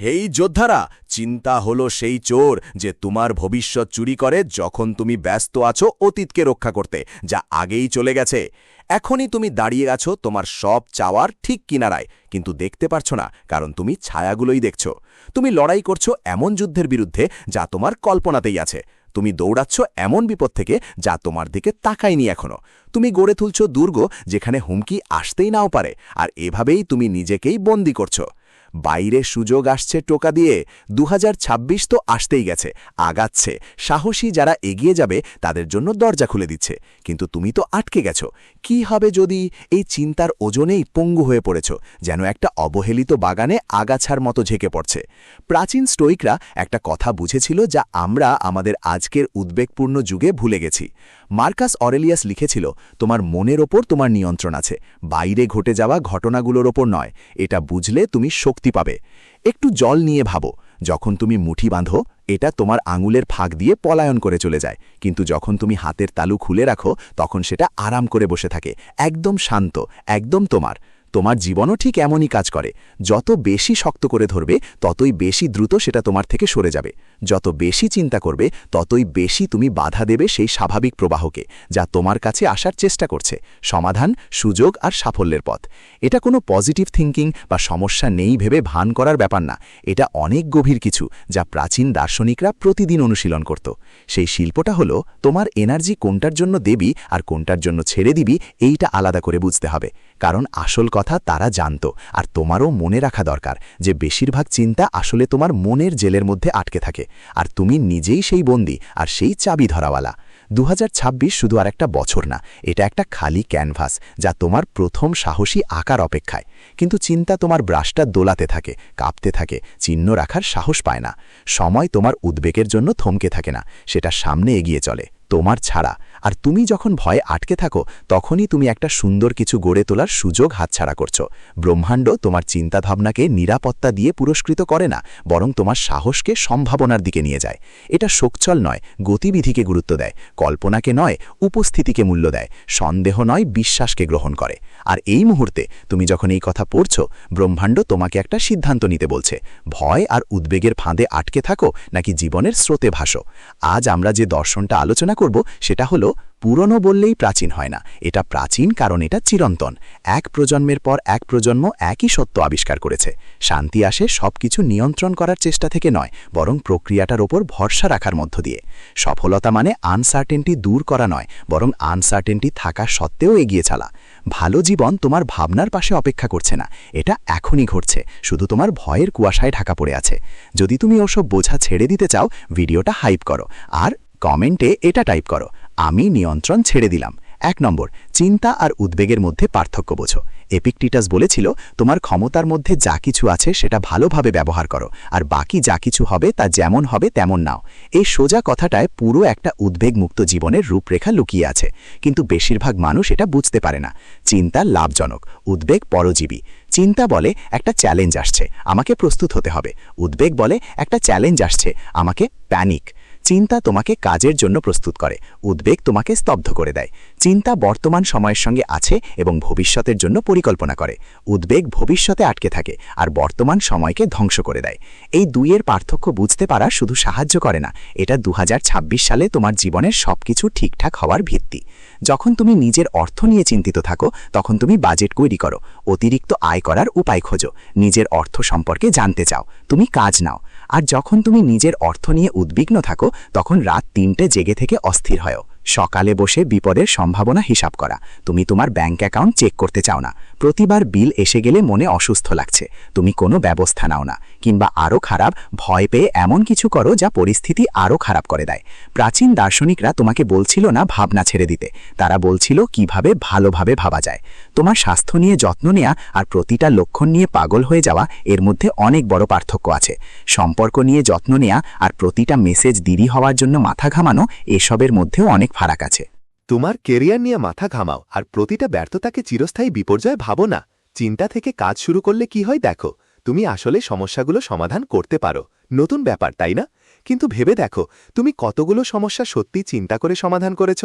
হেই যোদ্ধারা, চিন্তা হলো সেই চোর যে তোমার ভবিষ্যৎ চুরি করে যখন তুমি ব্যস্ত আছো অতীতকে রক্ষা করতে, যা আগেই চলে গেছে। এখনই তুমি দাঁড়িয়ে আছো তোমার সব চাওয়ার ঠিক কিনারায়, কিন্তু দেখতে পারছো না, কারণ তুমি ছায়াগুলোই দেখছো। তুমি লড়াই করছো এমন যুদ্ধের বিরুদ্ধে যা তোমার কল্পনাতেই আছে। তুমি দৌড়াচ্ছ এমন বিপদ থেকে যা তোমার দিকে তাকায়নি এখনো। তুমি গড়ে তুলছো দুর্গ যেখানে হুমকি আসতেই নাও পারে, আর এভাবেই তুমি নিজেকেই বন্দী করছো। বাইরে সুযোগ আসছে টোকা দিয়ে। 2026 তো আসতেই গেছে, আগাচ্ছে। সাহসী যারা এগিয়ে যাবে তাদের জন্য দরজা খুলে দিচ্ছে, কিন্তু তুমি তো আটকে গেছো। কি হবে যদি? এই চিন্তার ওজনেই পঙ্গু হয়ে পড়েছ, যেন একটা অবহেলিত বাগানে আগাছার মতো ঝেঁকে পড়ছে। প্রাচীন স্টোইকরা একটা কথা বুঝেছিল যা আমরা আমাদের আজকের উদ্বেগপূর্ণ যুগে ভুলে গেছি। মার্কাস অরেলিয়াস লিখেছিল, তোমার মনের ওপর তোমার নিয়ন্ত্রণ আছে, বাইরে ঘটে যাওয়া ঘটনাগুলোর ওপর নয়। এটা বুঝলে তুমি শক্তি পাবে। একটু জল নিয়ে ভাবো। যখন তুমি মুঠি বাঁধো, এটা তোমার আঙুলের ফাঁক দিয়ে পলায়ন করে চলে যায়, কিন্তু যখন তুমি হাতের তালু খুলে রাখো তখন সেটা আরাম করে বসে থাকে, একদম শান্ত, একদম তোমার। তোমার জীবনও ঠিক এমনই কাজ করে। যত বেশি শক্ত করে ধরবে ততই বেশি দ্রুত সেটা তোমার থেকে সরে যাবে। যত বেশি চিন্তা করবে ততই বেশি তুমি বাধা দেবে সেই স্বাভাবিক প্রবাহকে, যা তোমার কাছে আসার চেষ্টা করছে, সমাধান, সুযোগ আর সাফল্যের পথ। এটা কোনো পজিটিভ থিঙ্কিং বা সমস্যা নেই ভেবে ভান করার ব্যাপার না। এটা অনেক গভীর কিছু, যা প্রাচীন দার্শনিকরা প্রতিদিন অনুশীলন করত। সেই শিল্পটা হলো তোমার এনার্জি কোনটার জন্য দেবি আর কোনটার জন্য ছেড়ে দিবি, এইটা আলাদা করে বুঝতে হবে। কারণ আসল কথা তারা জানত, আর তোমারও মনে রাখা দরকার যে বেশিরভাগ চিন্তা আসলে তোমার মনের জেলের মধ্যে আটকে থাকে, আর তুমি নিজেই সেই বন্দী আর সেই চাবি ধরাওয়ালা। 2026 শুধু আর একটা বছর না, এটা একটা খালি ক্যানভাস যা তোমার প্রথম সাহসী আকার অপেক্ষায়। কিন্তু চিন্তা তোমার ব্রাশটা দোলাতে থাকে, কাঁপতে থাকে, চিহ্ন রাখার সাহস পায় না। সময় তোমার উদ্বেগের জন্য থমকে থাকে না, সেটা সামনে এগিয়ে চলে তোমার ছাড়া। আর তুমি যখন ভয়ে আটকে থাকো তখনই তুমি একটা সুন্দর কিছু গড়ে তোলার সুযোগ হাতছাড়া করছো। ব্রহ্মাণ্ড তোমার চিন্তাভাবনাকে নিরাপত্তা দিয়ে পুরস্কৃত করে না, বরং তোমার সাহসকে সম্ভাবনার দিকে নিয়ে যায়। এটা শোকচল নয়, গতিবিধিকে গুরুত্ব দেয়, কল্পনাকে নয় উপস্থিতিকে মূল্য দেয়, সন্দেহ নয় বিশ্বাসকে গ্রহণ করে। আর এই মুহূর্তে তুমি যখন এই কথা পড়ছো, ব্রহ্মাণ্ড তোমাকে একটা সিদ্ধান্ত নিতে বলছে। ভয় আর উদ্বেগের ফাঁদে আটকে থাকো নাকি জীবনের স্রোতে ভাসো? আজ আমরা যে দর্শনটা আলোচনা করব সেটা হলো, পুরনো বললেই প্রাচীন হয় না, এটা প্রাচীন কারণ এটা চিরন্তন। এক প্রজন্মের পর এক প্রজন্ম একই সত্য আবিষ্কার করেছে। শান্তি আসে সবকিছু নিয়ন্ত্রণ করার চেষ্টা থেকে নয়, বরং প্রক্রিয়াটার ওপর ভরসা রাখার মধ্য দিয়ে। সফলতা মানে আনসার্টেনটি দূর করা নয়, বরং আনসার্টেনটি থাকা সত্ত্বেও এগিয়ে চলা। ভালো জীবন তোমার ভাবনার পাশে অপেক্ষা করছে না, এটা এখনই ঘটছে, শুধু তোমার ভয়ের কুয়াশায় ঢাকা পড়ে আছে। যদি তুমি ওসব বোঝা ছেড়ে দিতে চাও, ভিডিওটা হাইপ করো আর কমেন্টে এটা টাইপ করো, আমি নিয়ন্ত্রণ ছেড়ে দিলাম। 1 নম্বর, চিন্তা আর উদ্বেগের মধ্যে পার্থক্য বোঝো। এপিকটিটাস বলেছিল, তোমার ক্ষমতার মধ্যে যা কিছু আছে সেটা ভালোভাবে ব্যবহার করো, আর বাকি যা কিছু হবে তা যেমন হবে তেমন নাও। এই সোজা কথাটায় পুরো একটা উদ্বেগমুক্ত জীবনের রূপরেখা লুকিয়ে আছে, কিন্তু বেশিরভাগ মানুষ এটা বুঝতে পারে না। চিন্তা লাভজনক, উদ্বেগ পরজীবী। চিন্তা বলে একটা চ্যালেঞ্জ আসছে, আমাকে প্রস্তুত হতে হবে। উদ্বেগ বলে একটা চ্যালেঞ্জ আসছে, আমাকে প্যানিক। চিন্তা তোমাকে কাজের জন্য প্রস্তুত করে, উদ্বেগ তোমাকে স্তব্ধ করে দেয়। চিন্তা বর্তমান সময়ের সঙ্গে আছে এবং ভবিষ্যতের জন্য পরিকল্পনা করে। উদ্বেগ ভবিষ্যতে আটকে থাকে আর বর্তমান সময়কে ধ্বংস করে দেয়। এই দুইয়ের পার্থক্য বুঝতে পারা শুধু সাহায্য করে না, এটা 2026 সালে তোমার জীবনের সবকিছু ঠিকঠাক হওয়ার ভিত্তি। যখন তুমি নিজের অর্থ নিয়ে চিন্তিত থাকো, তখন তুমি বাজেট তৈরি করো, অতিরিক্ত আয় করার উপায় খোঁজো, নিজের অর্থ সম্পর্কে জানতে চাও, তুমি কাজ নাও। আর যখন তুমি নিজের অর্থ নিয়ে উদ্বিগ্ন থাকো, তখন রাত 3টে জেগে থেকে অস্থির হয়, সকালে বসে বিপদের সম্ভাবনা হিসাব করা। তুমি তোমার ব্যাংক অ্যাকাউন্ট চেক করতে চাও না, প্রতিবার বিল এসে গেলে মনে অসুস্থ লাগছে, তুমি কোনো ব্যবস্থা নাও না, কিংবা আরও খারাপ, ভয় পেয়ে এমন কিছু করো যা পরিস্থিতি আরও খারাপ করে দেয়। প্রাচীন দার্শনিকরা তোমাকে বলছিল না ভাবনা ছেড়ে দিতে, তারা বলছিল কিভাবে ভালোভাবে ভাবা যায়। তোমার স্বাস্থ্য নিয়ে যত্ন নেওয়া আর প্রতিটা লক্ষণ নিয়ে পাগল হয়ে যাওয়া, এর মধ্যে অনেক বড় পার্থক্য আছে। সম্পর্ক নিয়ে যত্ন নেওয়া আর প্রতিটা মেসেজ দেরি হওয়ার জন্য মাথা ঘামানো, এসবের মধ্যেও অনেক ফারাক আছে। তোমার কেরিয়ার নিয়ে মাথা ঘামাও আর প্রতিটা ব্যর্থতাকে চিরস্থায়ী বিপর্যয় ভাবো না। চিন্তা থেকে কাজ শুরু করলে কি হয় দেখো, তুমি আসলে সমস্যাগুলো সমাধান করতে পারো। নতুন ব্যাপার, তাই না? কিন্তু ভেবে দেখো, তুমি কতগুলো সমস্যা সত্যি চিন্তা করে সমাধান করেছ?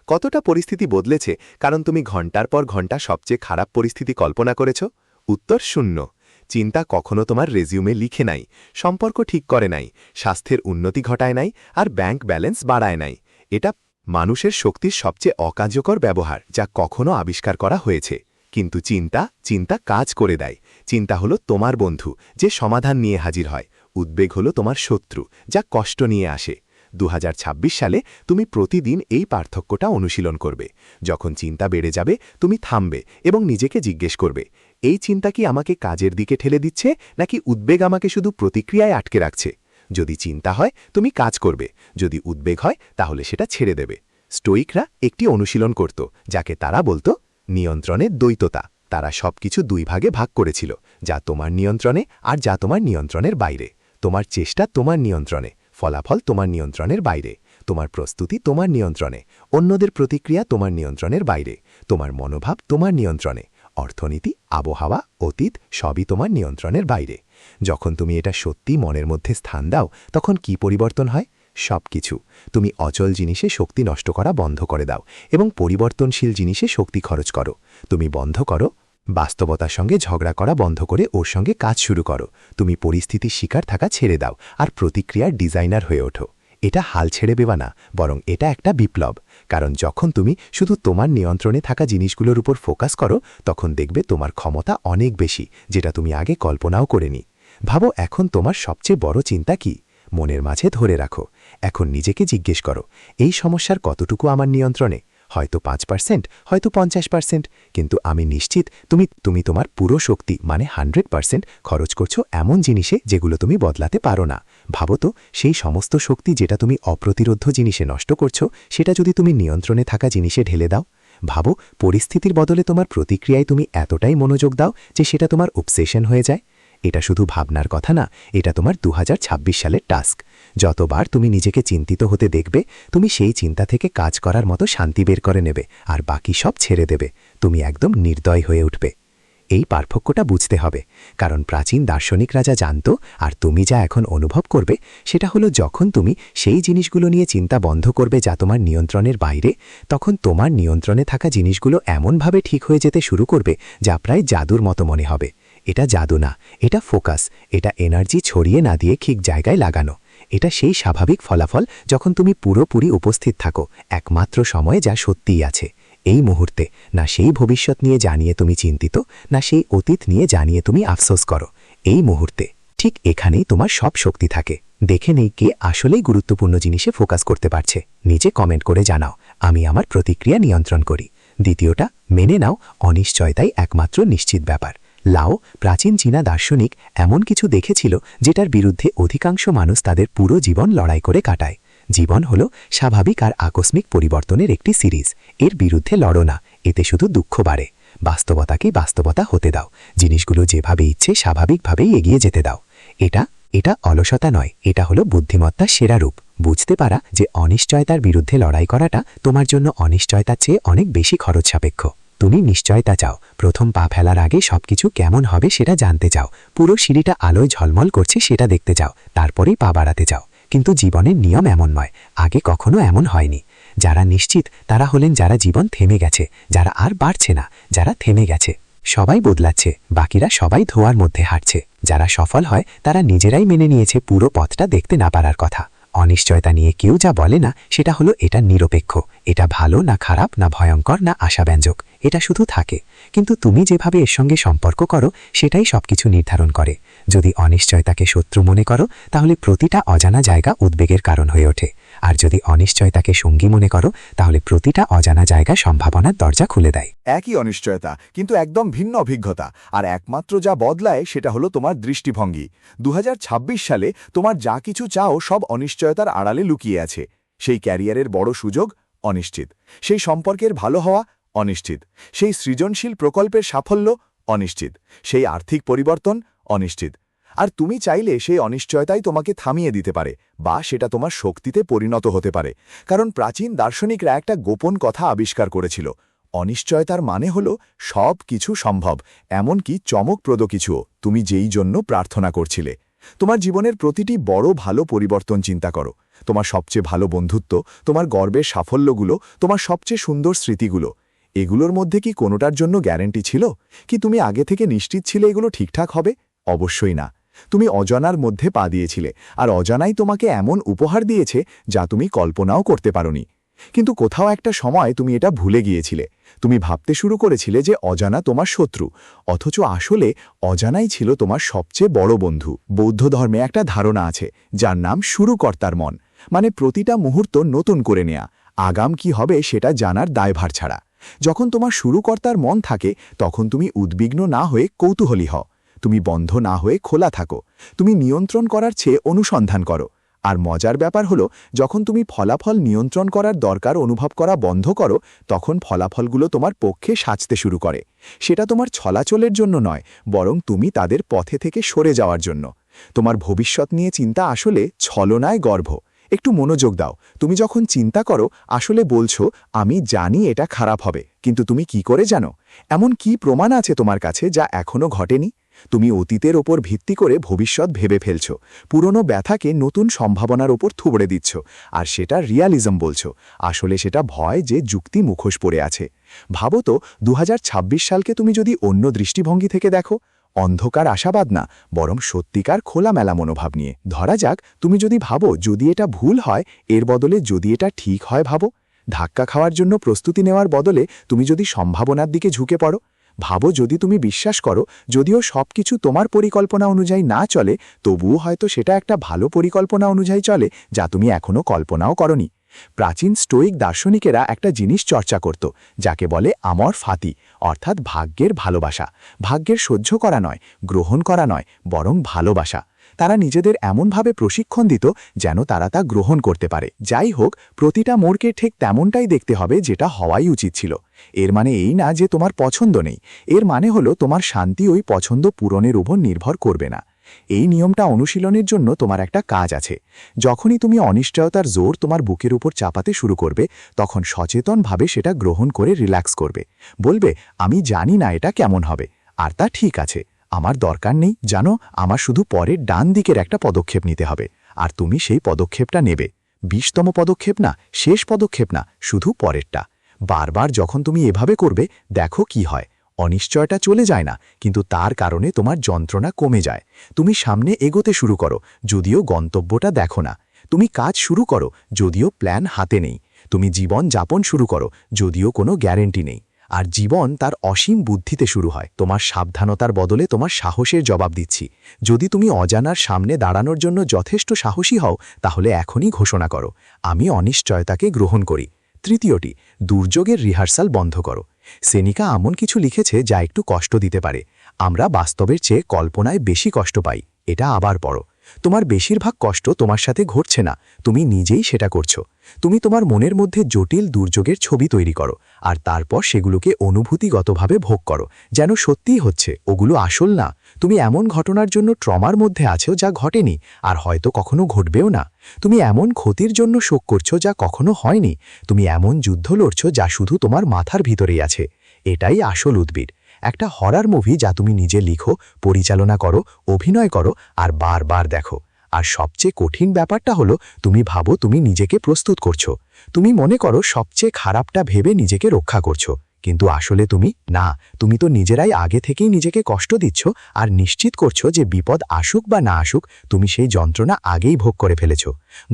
কতটা পরিস্থিতি বদলেছে কারণ তুমি ঘন্টার পর ঘন্টা সবচেয়ে খারাপ পরিস্থিতি কল্পনা করেছ? উত্তর শূন্য। চিন্তা কখনো তোমার রেজিউমে লিখে নাই, সম্পর্ক ঠিক করে নাই, স্বাস্থ্যের উন্নতি ঘটায় নাই, আর ব্যাংক ব্যালেন্স বাড়ায় নাই। এটা মানুষের শক্তির সবচেয়ে অকার্যকর ব্যবহার যা কখনো আবিষ্কার করা হয়েছে। কিন্তু চিন্তা কাজ করে দেয়। চিন্তা হলো তোমার বন্ধু, যে সমাধান নিয়ে হাজির হয়। উদ্বেগ হলো তোমার শত্রু, যা কষ্ট নিয়ে আসে। 2026 সালে তুমি প্রতিদিন এই পার্থক্যটা অনুশীলন করবে। যখন চিন্তা বেড়ে যাবে, তুমি থামবে এবং নিজেকে জিজ্ঞেস করবে, এই চিন্তা কি আমাকে কাজের দিকে ঠেলে দিচ্ছে, নাকি উদ্বেগ আমাকে শুধু প্রতিক্রিয়ায় আটকে রাখছে? যদি চিন্তা হয়, তুমি কাজ করবে। যদি উদ্বেগ হয়, তাহলে সেটা ছেড়ে দেবে। স্টোইকরা একটি অনুশীলন করত, যাকে তারা বলতো নিয়ন্ত্রণের দ্বৈততা। তারা সবকিছু দুই ভাগে ভাগ করেছিল, যা তোমার নিয়ন্ত্রণে আর যা তোমার নিয়ন্ত্রণের বাইরে। তোমার চেষ্টা তোমার নিয়ন্ত্রণে, ফলাফল তোমার নিয়ন্ত্রণের বাইরে। তোমার প্রস্তুতি তোমার নিয়ন্ত্রণে, অন্যদের প্রতিক্রিয়া তোমার নিয়ন্ত্রণের বাইরে। তোমার মনোভাব তোমার নিয়ন্ত্রণে, অর্থনীতি, আবহাওয়া, অতীত সবই তোমার নিয়ন্ত্রণের বাইরে। যখন তুমি এটা সত্যি মনের মধ্যে স্থান দাও, তখন কি পরিবর্তন হয়? সবকিছু। তুমি অচল জিনিসে শক্তি নষ্ট করা বন্ধ করে দাও এবং পরিবর্তনশীল জিনিসে শক্তি খরচ করো। তুমি বন্ধ করো বাস্তবতার সঙ্গে ঝগড়া করা, বন্ধ করে ওর সঙ্গে কাজ শুরু করো। তুমি পরিস্থিতির শিকার থাকা ছেড়ে দাও আর প্রতিক্রিয়ার ডিজাইনার হয়ে ওঠো। এটা হাল ছেড়ে দেওয়া না, বরং এটা একটা বিপ্লব। কারণ যখন তুমি শুধু তোমার নিয়ন্ত্রণে থাকা জিনিসগুলোর উপর ফোকাস করো, তখন দেখবে তোমার ক্ষমতা অনেক বেশি, যেটা তুমি আগে কল্পনাও করেনি। ভাবো, এখন তোমার সবচেয়ে বড় চিন্তা কি? মনের মাঝে ধরে রাখো। এখন নিজেকে জিজ্ঞেস করো, এই সমস্যার কতটুকু আমার নিয়ন্ত্রণে? হয়তো 5%, হয়তো 50%, কিন্তু আমি নিশ্চিত তুমি তোমার পুরো শক্তি মানে 100% খরচ করছো এমন জিনিসে যেগুলো তুমি বদলাতে পারো না। ভাবো তো, সেই সমস্ত শক্তি যেটা তুমি অপ্রতিরোধ্য জিনিসে নষ্ট করছো, সেটা যদি তুমি নিয়ন্ত্রণে থাকা জিনিসে ঢেলে দাও। ভাবো, পরিস্থিতির বদলে তোমার প্রতিক্রিয়ায় তুমি এতটাই মনোযোগ দাও যে সেটা তোমার অবসেশন হয়ে যায়। এটা শুধু ভাবনার কথা না, এটা তোমার 2026 সালের টাস্ক। যতবার তুমি নিজেকে চিন্তিত হতে দেখবে, তুমি সেই চিন্তা থেকে কাজ করার মতো শান্তি বের করে নেবে আর বাকি সব ছেড়ে দেবে। তুমি একদম নির্দয় হয়ে উঠবে। এই পার্থক্যটা বুঝতে হবে, কারণ প্রাচীন দার্শনিকরা যা জানত আর তুমি যা এখন অনুভব করবে, সেটা হলো যখন তুমি সেই জিনিসগুলো নিয়ে চিন্তা বন্ধ করবে যা তোমার নিয়ন্ত্রণের বাইরে, তখন তোমার নিয়ন্ত্রণে থাকা জিনিসগুলো এমনভাবে ঠিক হয়ে যেতে শুরু করবে যা প্রায় জাদুর মতো মনে হবে। এটা জাদু না, এটা ফোকাস। এটা এনার্জি ছড়িয়ে না দিয়ে ঠিক জায়গায় লাগানো। এটা সেই স্বাভাবিক ফলাফল যখন তুমি পুরোপুরি উপস্থিত থাকো একমাত্র সময়ে, যা সত্যিই আছে এই মুহূর্তে। না সেই ভবিষ্যৎ নিয়ে জানিয়ে তুমি চিন্তিত, না সেই অতীত নিয়ে জানিয়ে তুমি আফসোস করো। এই মুহূর্তে ঠিক এখানেই তোমার সব শক্তি থাকে। দেখে নেই কে আসলেই গুরুত্বপূর্ণ জিনিসে ফোকাস করতে পারছে। নিচে কমেন্ট করে জানাও, আমি আমার প্রতিক্রিয়া নিয়ন্ত্রণ করি। দ্বিতীয়টা, মেনে নাও অনিশ্চয়তাই একমাত্র নিশ্চিত ব্যাপার। লাও, প্রাচীন চীনা দার্শনিক, এমন কিছু দেখেছিল যেটার বিরুদ্ধে অধিকাংশ মানুষ তাদের পুরো জীবন লড়াই করে কাটায়। জীবন হল স্বাভাবিক আর আকস্মিক পরিবর্তনের একটি সিরিজ। এর বিরুদ্ধে লড়ো না, এতে শুধু দুঃখ বাড়ে। বাস্তবতাকে বাস্তবতা হতে দাও। জিনিসগুলো যেভাবে ইচ্ছে স্বাভাবিকভাবেই এগিয়ে যেতে দাও। এটা অলসতা নয়, এটা হলো বুদ্ধিমত্তার সেরা রূপ। বুঝতে পারা যে অনিশ্চয়তার বিরুদ্ধে লড়াই করাটা তোমার জন্য অনিশ্চয়তার চেয়ে অনেক বেশি খরচ সাপেক্ষ। তুমি নিশ্চয়তা চাও, প্রথম পা ফেলার আগে সবকিছু কেমন হবে সেটা জানতে চাও, পুরো সিঁড়িটা আলোয় ঝলমল করছে সেটা দেখতে চাও, তারপরেই পা বাড়াতে চাও। কিন্তু জীবনের নিয়ম এমন নয়, আগে কখনো এমন হয়নি। যারা নিশ্চিত তারা হলেন যারা জীবন থেমে গেছে, যারা আর বাড়ছে না, যারা থেমে গেছে। সবাই বদলাচ্ছে, বাকিরা সবাই ধোয়ার মধ্যে হাঁটছে। যারা সফল হয় তারা নিজেরাই মেনে নিয়েছে পুরো পথটা দেখতে না পারার কথা। অনিশ্চয়তা নিয়ে কেউ যা বলে না সেটা হলো এটা নিরপেক্ষ। এটা ভালো না খারাপ, না ভয়ঙ্কর না আশাব্যঞ্জক, এটা শুধু থাকে। কিন্তু তুমি যেভাবে এর সঙ্গে সম্পর্ক করো সেটাই সবকিছু নির্ধারণ করে। যদি অনিশ্চয়তাকে শত্রু মনে করো, তাহলে প্রতিটা অজানা জায়গা উদ্বেগের কারণ হয়ে ওঠে। আর যদি অনিশ্চয়তাকে সঙ্গী মনে করো, তাহলে প্রতিটা অজানা জায়গা সম্ভাবনার দরজা খুলে দেয়। একই অনিশ্চয়তা, কিন্তু একদম ভিন্ন অভিজ্ঞতা। আর একমাত্র যা বদলায় সেটা হলো তোমার দৃষ্টিভঙ্গি। 2026 সালে তোমার যা কিছু চাও সব অনিশ্চয়তার আড়ালে লুকিয়ে আছে। সেই ক্যারিয়ারের বড় সুযোগ অনিশ্চিত, সেই সম্পর্কের ভালো হওয়া অনিশ্চিত, সেই সৃজনশীল প্রকল্পের সাফল্য অনিশ্চিত, সেই আর্থিক পরিবর্তন অনিশ্চিত। আর তুমি চাইলে সেই অনিশ্চয়তাই তোমাকে থামিয়ে দিতে পারে, বা সেটা তোমার শক্তিতে পরিণত হতে পারে। কারণ প্রাচীন দার্শনিকরা একটা গোপন কথা আবিষ্কার করেছিল, অনিশ্চয়তার মানে হল সব কিছু সম্ভব, এমনকি চমকপ্রদ কিছুও, তুমি যেই জন্য প্রার্থনা করছিলে। তোমার জীবনের প্রতিটি বড় ভালো পরিবর্তন চিন্তা করো। তোমার সবচেয়ে ভালো বন্ধুত্ব, তোমার গর্বের সাফল্যগুলো, তোমার সবচেয়ে সুন্দর স্মৃতিগুলো, এগুলোর মধ্যে কি কোনোটার জন্য গ্যারেন্টি ছিল? কি তুমি আগে থেকে নিশ্চিত ছিলে এগুলো ঠিকঠাক হবে? অবশ্যই না। তুমি অজানার মধ্যে পা দিয়েছিলে, আর অজানাই তোমাকে এমন উপহার দিয়েছে যা তুমি কল্পনাও করতে পারোনি। কিন্তু কোথাও একটা সময় তুমি এটা ভুলে গিয়েছিলে। তুমি ভাবতে শুরু করেছিলে যে অজানা তোমার শত্রু, অথচ আসলে অজানাই ছিল তোমার সবচেয়ে বড় বন্ধু। বৌদ্ধ ধর্মে একটা ধারণা আছে যার নাম শুরুকর্তার মন, মানে প্রতিটা মুহূর্ত নতুন করে নেয়া, আগাম কি হবে সেটা জানার দায়ভার ছাড়া। যখন তোমার শুরুকর্তার মন থাকে তখন তুমি উদ্বিগ্ন না হয়ে কৌতূহলী হও, তুমি বন্ধ না হয়ে খোলা থাকো, তুমি নিয়ন্ত্রণ করার চেয়ে অনুসন্ধান করো। আর মজার ব্যাপার হলো, যখন তুমি ফলাফল নিয়ন্ত্রণ করার দরকার অনুভব করা বন্ধ করো, তখন ফলাফলগুলো তোমার পক্ষে সাজতে শুরু করে। সেটা তোমার ছলাচলের জন্য নয়, বরং তুমি তাদের পথে থেকে সরে যাওয়ার জন্য। তোমার ভবিষ্যৎ নিয়ে চিন্তা আসলে ছলনায় গর্ভ। একটু মনোযোগ দাও, তুমি যখন চিন্তা করো আসলে বলছো আমি জানি এটা খারাপ হবে, কিন্তু তুমি কি করে জানো? এমন কি প্রমাণ আছে তোমার কাছে যা এখনো ঘটেনি? তুমি অতীতের ওপর ভিত্তি করে ভবিষ্যৎ ভেবে ফেলছ, পুরনো ব্যথাকে নতুন সম্ভাবনার ওপর থুবড়ে দিচ্ছ, আর সেটা রিয়ালিজম বলছো। আসলে সেটা ভয় যে যুক্তি মুখোশ পড়ে আছে। ভাবো তো, 2026 সালকে তুমি যদি অন্য দৃষ্টিভঙ্গি থেকে দেখো, অন্ধকার আশাবাদ না, বরং সত্যিকার খোলামেলা মনোভাব নিয়ে। ধরা যাক, তুমি যদি ভাবো যদি এটা ভুল হয়, এর বদলে যদি এটা ঠিক হয় ভাবো। ধাক্কা খাওয়ার জন্য প্রস্তুতি নেওয়ার বদলে তুমি যদি সম্ভাবনার দিকে ঝুঁকে পড়ো। ভাবো যদি তুমি বিশ্বাস করো যদিও সবকিছু তোমার পরিকল্পনা অনুযায়ী না চলে, তবুও হয়তো সেটা একটা ভালো পরিকল্পনা অনুযায়ী চলে যা তুমি এখনো কল্পনাও করনি। প্রাচীন স্টোয়িক দার্শনিকেরা একটা জিনিস চর্চা করত যাকে বলে আমর ফাতি, অর্থাৎ ভাগ্যের ভালোবাসা। ভাগ্যের সহ্য করা নয়, গ্রহণ করা নয়, বরং ভালোবাসা। তারা নিজেদের এমনভাবে প্রশিক্ষণ দিত যেন তারা তা গ্রহণ করতে পারে। যাই হোক, প্রতিটা মোড়কে ঠিক তেমনটাই দেখতে হবে যেটা হওয়াই উচিত ছিল। এর মানে এই না যে তোমার পছন্দ নেই, এর মানে হলো তোমার শান্তি ওই পছন্দ পূরণের উপর নির্ভর করবে না। এই নিয়মটা অনুশীলনের জন্য তোমার একটা কাজ আছে। যখনই তুমি অনিশ্চয়তার জোর তোমার বুকের উপর চাপাতে শুরু করবে, তখন সচেতনভাবে সেটা গ্রহণ করে রিল্যাক্স করবে। বলবে, আমি জানি না এটা কেমন হবে, আর তা ঠিক আছে, আমার দরকার নেই, জানো, আমার শুধু পরের ডান দিকের একটা পদক্ষেপ নিতে হবে। আর তুমি সেই পদক্ষেপটা নেবে। 20তম পদক্ষেপ না, শেষ পদক্ষেপ না, শুধু পরেরটা। বারবার যখন তুমি এভাবে করবে, দেখো কি হয়। অনিশ্চয়তা চলে যায় না, কিন্তু তার কারণে তোমার যন্ত্রণা কমে যায়। তুমি সামনে এগোতে শুরু করো, যদিও গন্তব্যটা দেখো না। তুমি কাজ শুরু করো, যদিও প্ল্যান হাতে নেই। তুমি জীবন যাপন শুরু করো, যদিও কোনো গ্যারেন্টি নেই। আর জীবন তার অসীম বুদ্ধিতে শুরু হয়। তোমার সাবধানতার বদলে তোমার সাহসের জবাব দিচ্ছি। যদি তুমি অজানার সামনে দাঁড়ানোর জন্য যথেষ্ট সাহসী হও, তাহলে এখনই ঘোষণা করো, আমি অনিশ্চয়তাকে গ্রহণ করি। তৃতীয়টি, দুর্যোগের রিহার্সাল বন্ধ করো। সেনিকা এমন কিছু লিখেছে যা একটু কষ্ট দিতে পারে। আমরা বাস্তবের চেয়ে কল্পনায় বেশি কষ্ট পাই। এটা আবার পড়ো। তোমার বেশিরভাগ কষ্ট তোমার সাথে ঘটছে না, তুমি নিজেই সেটা করছো। তুমি তোমার মনের মধ্যে জটিল দুর্যোগের ছবি তৈরি করো, আর তারপর সেগুলোকে অনুভূতিগতভাবে ভোগ করো, যেন সত্যিই হচ্ছে, ওগুলো আসল না। তুমি এমন ঘটনার জন্য ট্রমার মধ্যে আছো যা ঘটেনি, আর হয়তো কখনো ঘটবেও না। তুমি এমন ক্ষতির জন্য শোক করছো যা কখনো হয়নি। তুমি এমন যুদ্ধ লড়ছো যা শুধু তোমার মাথার ভিতরেই আছে। এটাই আসল উদ্ভিদ। একটা হরার মুভি যা তুমি নিজে লিখো, পরিচালনা করো, অভিনয় করো, আর বারবার দেখো। আর সবচেয়ে কঠিন ব্যাপারটা হলো, তুমি ভাবো তুমি নিজেকে প্রস্তুত করছো। তুমি মনে করো সবচেয়ে খারাপটা ভেবে নিজেকে রক্ষা করছো, কিন্তু আসলে তুমি তো নিজেরাই আগে থেকেই নিজেকে কষ্ট দিচ্ছ, আর নিশ্চিত করছো যে বিপদ আসুক বা না আসুক, তুমি সেই যন্ত্রণা আগেই ভোগ করে ফেলেছ।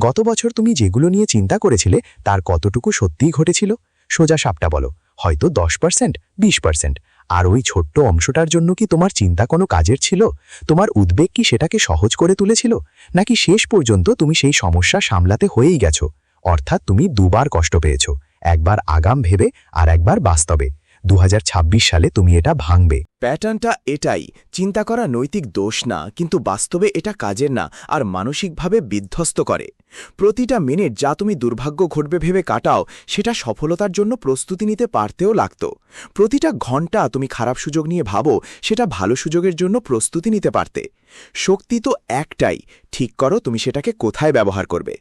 গত বছর তুমি যেগুলো নিয়ে চিন্তা করেছিলে তার কতটুকু সত্যিই ঘটেছিল? সোজা সাপটা বলো, হয়তো 10%, 20%। আর ওই ছোট্ট অংশটার জন্য কি তোমার চিন্তা কোনো কাজের ছিল? তোমার উদ্বেগ কি সেটাকে সহজ করে তুলেছিল, নাকি শেষ পর্যন্ত তুমি সেই সমস্যা সামলাতে হয়েই গেছো? অর্থাৎ তুমি দুবার কষ্ট পেয়েছ, একবার আগাম ভেবে আর একবার বাস্তবে। 2026 সালে তুমি এটা ভাঙবে। প্যাটার্নটা এটাই, চিন্তা করা নৈতিক দোষ না, কিন্তু বাস্তবে এটা কাজের না, আর মানসিকভাবে বিধ্বস্ত করে। প্রতিটা মিনিট যা তুমি দুর্ভাগ্য ঘটবে ভেবে কাটাও, সেটা সফলতার জন্য প্রস্তুতি নিতে পারতেও লাগত। প্রতিটা ঘন্টা তুমি খারাপ সুযোগ নিয়ে ভাবো, সেটা ভালো সুযোগের জন্য প্রস্তুতি নিতে পারতে। শক্তি তো একটাই, ঠিক করো তুমি সেটাকে কোথায় ব্যবহার করবে।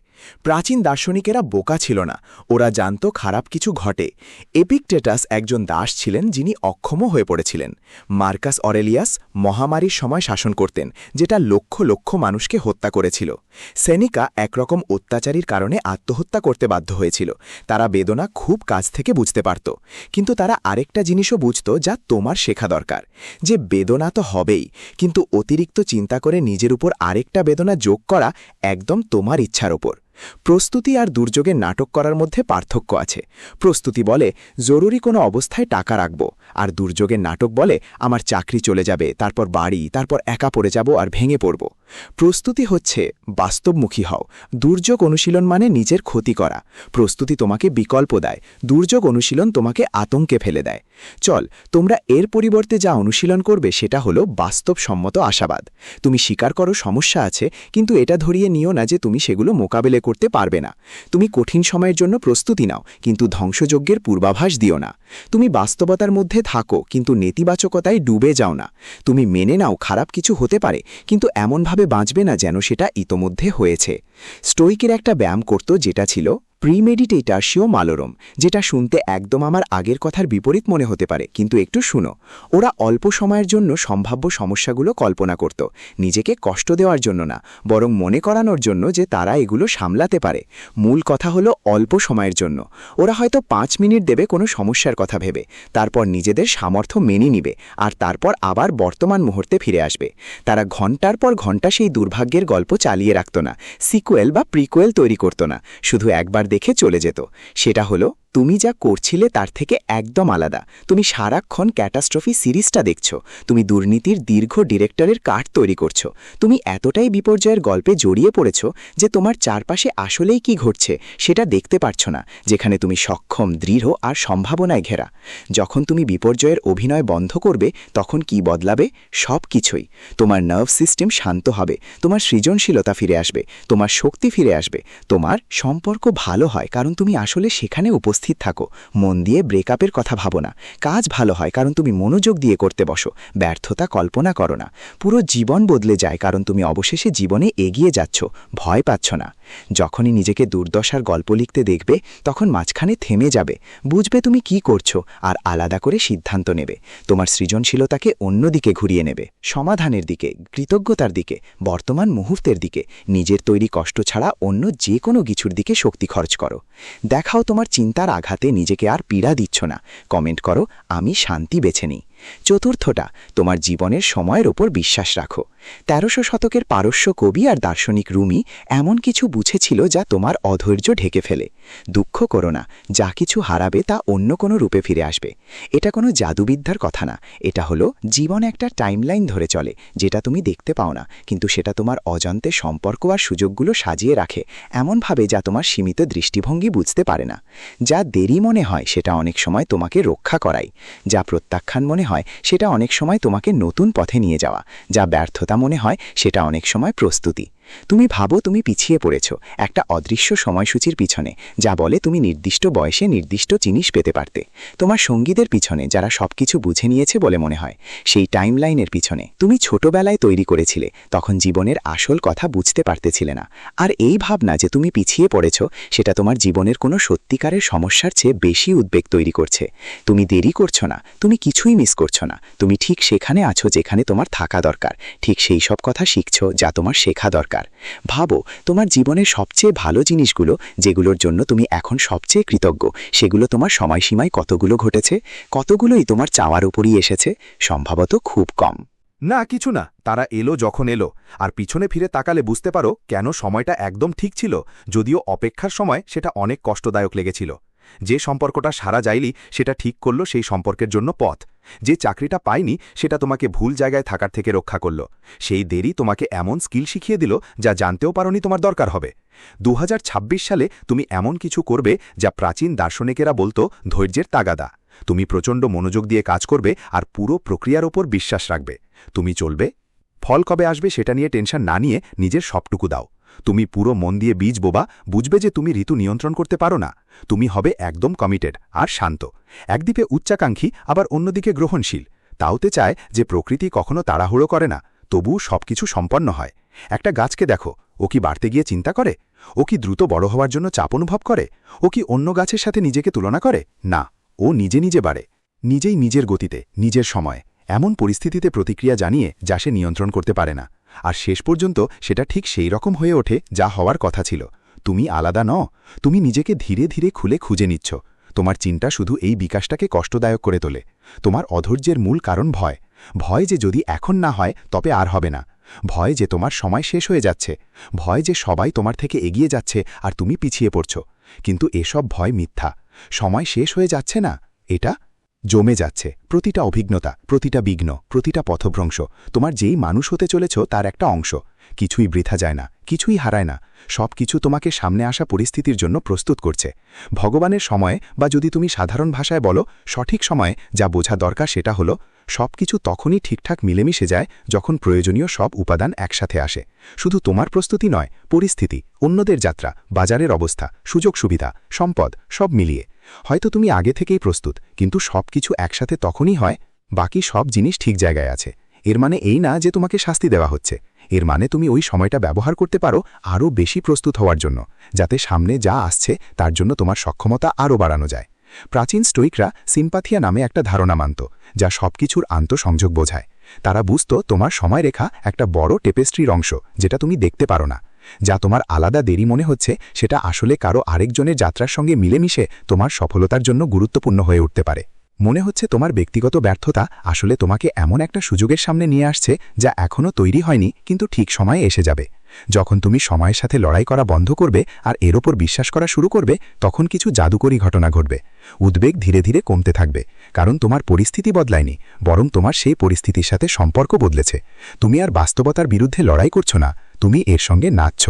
প্রাচীন দার্শনিকেরা বোকা ছিল না, ওরা জানত খারাপ কিছু ঘটে। এপিকটেটাস একজন দাস ছিলেন যিনি অক্ষম হয়ে পড়েছিলেন। মার্কাস অরেলিয়াস মহামারীর সময় শাসন করতেন, যেটা লক্ষ লক্ষ মানুষকে হত্যা করেছিল। সেনিকা একরকম অত্যাচারীর কারণে আত্মহত্যা করতে বাধ্য হয়েছিল। তারা বেদনা খুব কাছ থেকে বুঝতে পারত, কিন্তু তারা আরেকটা জিনিসও বুঝত যা তোমার শেখা দরকার, যে বেদনা তো হবেই, কিন্তু অতিরিক্ত চিন্তা করে নিজের উপর আরেকটা বেদনা যোগ করা একদম তোমার ইচ্ছার ওপর। প্রস্তুতি আর দুর্যোগের নাটক করার মধ্যে পার্থক্য আছে। প্রস্তুতি বলে জরুরি কোনো অবস্থায় টাকা রাখব, আর দুর্যোগের নাটক বলে আমার চাকরি চলে যাবে, তারপর বাড়ি, তারপর একা পড়ে যাব আর ভেঙে পড়ব। প্রস্তুতি হচ্ছে বাস্তবমুখী হও। দুর্যোগ অনুশীলন মানে নিজের ক্ষতি করা। প্রস্তুতি তোমাকে বিকল্প দেয়, দুর্যোগ অনুশীলন তোমাকে আতঙ্কে ফেলে দেয়। চল, তোমরা এর পরিবর্তে যা অনুশীলন করবে সেটা হলো বাস্তবসম্মত আশাবাদ। তুমি স্বীকার করো সমস্যা আছে, কিন্তু এটা ধরিয়ে নিও না যে তুমি সেগুলো মোকাবেলা করতে পারবে না। তুমি কঠিন সময়ের জন্য প্রস্তুতি নাও, কিন্তু ধ্বংসযজ্ঞের পূর্বাভাস দিও না। তুমি বাস্তবতার মধ্যে থাকো, কিন্তু নেতিবাচকতায় ডুবে যাও না। তুমি মেনে নাও খারাপ কিছু হতে পারে, কিন্তু এমনভাবে বাঁচবে না যেন সেটা ইতোমধ্যে হয়েছে। স্টোইকের একটা ব্যায়াম করত যেটা ছিল প্রিমেডিটেটার্সিও মালোরম, যেটা শুনতে একদম আমার আগের কথার বিপরীত মনে হতে পারে, কিন্তু একটু শুনো। ওরা অল্প সময়ের জন্য সম্ভাব্য সমস্যাগুলো কল্পনা করত, নিজেকে কষ্ট দেওয়ার জন্য না, বরং মনে করানোর জন্য যে তারা এগুলো সামলাতে পারে। মূল কথা হলো অল্প সময়ের জন্য। ওরা হয়তো 5 মিনিট দেবে কোনো সমস্যার কথা ভেবে, তারপর নিজেদের সামর্থ্য মেনে নিবে, আর তারপর আবার বর্তমান মুহূর্তে ফিরে আসবে। তারা ঘন্টার পর ঘন্টা সেই দুর্ভাগ্যের গল্প চালিয়ে রাখত না, সিকুয়েল বা প্রিকুয়েল তৈরি করত না, শুধু একবার দেখে চলে যেত। সেটা হলো তুমি যা করছিলে তার থেকে একদম আলাদা। তুমি সারাক্ষণ ক্যাটাস্ট্রফি সিরিজটা দেখছো, তুমি দুর্নীতির দীর্ঘ ডিরেক্টরের কার্ড তৈরি করছো, তুমি এতটাই বিপর্যয়ের গল্পে জড়িয়ে পড়েছ যে তোমার চারপাশে আসলেই কি ঘটছে সেটা দেখতে পারছ না, যেখানে তুমি সক্ষম, দৃঢ় আর সম্ভাবনায় ঘেরা। যখন তুমি বিপর্যয়ের অভিনয় বন্ধ করবে তখন কি বদলাবে? সব কিছুই। তোমার নার্ভ সিস্টেম শান্ত হবে, তোমার সৃজনশীলতা ফিরে আসবে, তোমার শক্তি ফিরে আসবে, তোমার সম্পর্ক ভালো হয় কারণ তুমি আসলে সেখানে উপস্থিত থাকো। মন দিয়ে ব্রেকআপের কথা ভাবো না। কাজ ভালো হয় কারণ তুমি মনোযোগ দিয়ে করতে বসো, ব্যর্থতা কল্পনা করো না। পুরো জীবন বদলে যায় কারণ তুমি অবশেষে জীবনে এগিয়ে যাচ্ছ, ভয় পাচ্ছ না। যখনই নিজেকে দুর্দশার গল্প লিখতে দেখবে তখন মাঝখানে থেমে যাবে, বুঝবে তুমি কি করছো, আর আলাদা করে সিদ্ধান্ত নেবে। তোমার সৃজনশীলতাকে অন্যদিকে ঘুরিয়ে নেবে, সমাধানের দিকে, কৃতজ্ঞতার দিকে, বর্তমান মুহূর্তের দিকে। নিজের তৈরি কষ্ট ছাড়া অন্য যে কোনো কিছুর দিকে শক্তি খরচ করো। দেখাও তোমার চিন্তার আঘাতে নিজেকে আর পীড়া দিচ্ছ না। কমেন্ট করো আমি শান্তি বেছে নিই। চতুর্থটা, তোমার জীবনের সময়ের ওপর বিশ্বাস রাখো। 1300 শতকের পারস্য কবি আর দার্শনিক রুমি এমন কিছু বুঝেছিল যা তোমার অধৈর্য ঢেকে ফেলে। দুঃখ করো না, যা কিছু হারাবে তা অন্য কোনো রূপে ফিরে আসবে। এটা কোনো জাদুবিদ্যার কথা না, এটা হলো জীবন একটা টাইমলাইন ধরে চলে, যেটা তুমি দেখতে পাও না, কিন্তু সেটা তোমার অজান্তে সম্পর্ক আর সুযোগগুলো সাজিয়ে রাখে এমনভাবে যা তোমার সীমিত দৃষ্টিভঙ্গি বুঝতে পারে না। যা দেরি মনে হয় সেটা অনেক সময় তোমাকে রক্ষা করায়, যা প্রত্যাখ্যান মনে হয় সেটা অনেক সময় তোমাকে নতুন পথে নিয়ে যাওয়া, যা ব্যর্থতা মনে হয় সেটা অনেক সময় প্রস্তুতি। তুমি ভাবো তুমি পিছিয়ে পড়েছ একটা অদৃশ্য সময়সূচির পিছনে, যা বলে তুমি নির্দিষ্ট বয়সে নির্দিষ্ট জিনিস পেতে পারতে। তোমার সঙ্গীদের পিছনে যারা সবকিছু বুঝে নিয়েছে বলে মনে হয়, সেই টাইমলাইনের পিছনে তুমি ছোটবেলায় তৈরি করেছিলে, তখন জীবনের আসল কথা বুঝতে পারতেছিলে না। আর এই ভাবনা যে তুমি পিছিয়ে পড়েছ সেটা তোমার জীবনের কোনো সত্যিকারের সমস্যার চেয়ে বেশি উদ্বেগ তৈরি করছে। তুমি দেরি করছো না, তুমি কিছুই মিস করছো না, তুমি ঠিক সেখানে আছো যেখানে তোমার থাকা দরকার, ঠিক সেই সব কথা শিখছো যা তোমার শেখা দরকার। ভাবো তোমার জীবনের সবচেয়ে ভালো জিনিসগুলো, যেগুলোর জন্য তুমি এখন সবচেয়ে কৃতজ্ঞ, সেগুলো তোমার সময়সীমায় কতগুলো ঘটেছে? কতগুলোই তোমার চাওয়ার উপরই এসেছে? সম্ভবত খুব কম। না, কিছু না। তারা এলো যখন এলো, আর পিছনে ফিরে তাকালে বুঝতে পারো কেন সময়টা একদম ঠিক ছিল, যদিও অপেক্ষার সময় সেটা অনেক কষ্টদায়ক লেগেছিল। যে সম্পর্কটা সারা যায়নি সেটা ঠিক করল সেই সম্পর্কের জন্য পথ। যে চাকরিটা পায়নি সেটা তোমাকে ভুল জায়গায় থাকার থেকে রক্ষা করল। সেই দেরি তোমাকে এমন স্কিল শিখিয়ে দিল যা জানতেও পারোনি তোমার দরকার হবে। 2026 সালে তুমি এমন কিছু করবে যা প্রাচীন দার্শনিকেরা বলতো ধৈর্যের তাগাদা। তুমি প্রচণ্ড মনোযোগ দিয়ে কাজ করবে আর পুরো প্রক্রিয়ার ওপর বিশ্বাস রাখবে। তুমি চলবে, ফল কবে আসবে সেটা নিয়ে টেনশন না নিয়ে নিজের সবটুকু দাও। তুমি পুরো মন দিয়ে বীজ বোবা, বুঝবে যে তুমি ঋতু নিয়ন্ত্রণ করতে পারো না। তুমি হবে একদম কমিটেড আর শান্ত, একদিকে উচ্চাকাঙ্ক্ষী আবার অন্যদিকে গ্রহণশীল। তাওতে চায় যে প্রকৃতি কখনো তাড়াহুড়ো করে না, তবু সবকিছু সম্পন্ন হয়। একটা গাছকে দেখো, ও কি বাড়তে গিয়ে চিন্তা করে? ও কি দ্রুত বড় হওয়ার জন্য চাপ অনুভব করে? ও কি অন্য গাছের সাথে নিজেকে তুলনা করে? না, ও নিজে নিজে বাড়ে, নিজেই নিজের গতিতে, নিজের সময়ে, এমন পরিস্থিতিতে প্রতিক্রিয়া জানিয়ে যা সে নিয়ন্ত্রণ করতে পারে না। আর শেষ পর্যন্ত সেটা ঠিক সেই রকম হয়ে ওঠে যা হওয়ার কথা ছিল। তুমি আলাদা নও, তুমি নিজেকে ধীরে ধীরে খুঁজে নিচ্ছ। তোমার চিন্তা শুধু এই বিকাশটাকে কষ্টদায়ক করে তোলে। তোমার অধৈর্যের মূল কারণ ভয়। ভয় যে যদি এখন না হয় তবে আর হবে না। ভয় যে তোমার সময় শেষ হয়ে যাচ্ছে। ভয় যে সবাই তোমার থেকে এগিয়ে যাচ্ছে আর তুমি পিছিয়ে পড়ছ। কিন্তু এসব ভয় মিথ্যা। সময় শেষ হয়ে যাচ্ছে না, এটা জমে যাচ্ছে। প্রতিটা অভিজ্ঞতা, প্রতিটা বিঘ্ন, প্রতিটা পথভ্রংশ তোমার যেই মানুষ হতে চলেছ তার একটা অংশ। কিছুই বৃথা যায় না, কিছুই হারায় না। সব কিছু তোমাকে সামনে আসা পরিস্থিতির জন্য প্রস্তুত করছে। ভগবানের সময়ে, বা যদি তুমি সাধারণ ভাষায় বলো সঠিক সময়ে, যা বোঝা দরকার সেটা হলো সবকিছু তখনই ঠিকঠাক মিলেমিশে যায় যখন প্রয়োজনীয় সব উপাদান একসাথে আসে। শুধু তোমার প্রস্তুতি নয়, পরিস্থিতি, অন্যদের যাত্রা, বাজারের অবস্থা, সুযোগ সুবিধা, সম্পদ, সব মিলিয়ে। হয়তো তুমি আগে থেকেই প্রস্তুত, কিন্তু সবকিছু একসাথে তখনই হয় বাকি সব জিনিস ঠিক জায়গায় আছে। এর মানে এই না যে তোমাকে শাস্তি দেওয়া হচ্ছে। এর মানে তুমি ওই সময়টা ব্যবহার করতে পারো আরও বেশি প্রস্তুত হওয়ার জন্য, যাতে সামনে যা আসছে তার জন্য তোমার সক্ষমতা আরও বাড়ানো যায়। প্রাচীন স্টোইকরা সিম্পাথিয়া নামে একটা ধারণা মানত, যা সবকিছুর আন্তঃসংযোগ বোঝায়। তারা বুঝত তোমার সময়রেখা একটা বড় টেপেস্ট্রির অংশ, যেটা তুমি দেখতে পারো না। যা তোমার আলাদা দেরি মনে হচ্ছে, সেটা আসলে কারো আরেকজনের যাত্রার সঙ্গে মিলেমিশে তোমার সফলতার জন্য গুরুত্বপূর্ণ হয়ে উঠতে পারে। মনে হচ্ছে তোমার ব্যক্তিগত ব্যর্থতা আসলে তোমাকে এমন একটা সুযোগের সামনে নিয়ে আসছে যা এখনও তৈরি হয়নি, কিন্তু ঠিক সময়ে এসে যাবে। যখন তুমি সময়ের সাথে লড়াই করা বন্ধ করবে আর এর ওপর বিশ্বাস করা শুরু করবে, তখন কিছু জাদুকরী ঘটনা ঘটবে। উদ্বেগ ধীরে ধীরে কমতে থাকবে, কারণ তোমার পরিস্থিতি বদলায়নি, বরং তোমার সেই পরিস্থিতির সাথে সম্পর্ক বদলেছে। তুমি আর বাস্তবতার বিরুদ্ধে লড়াই করছো না, তুমি এর সঙ্গে নাচছ।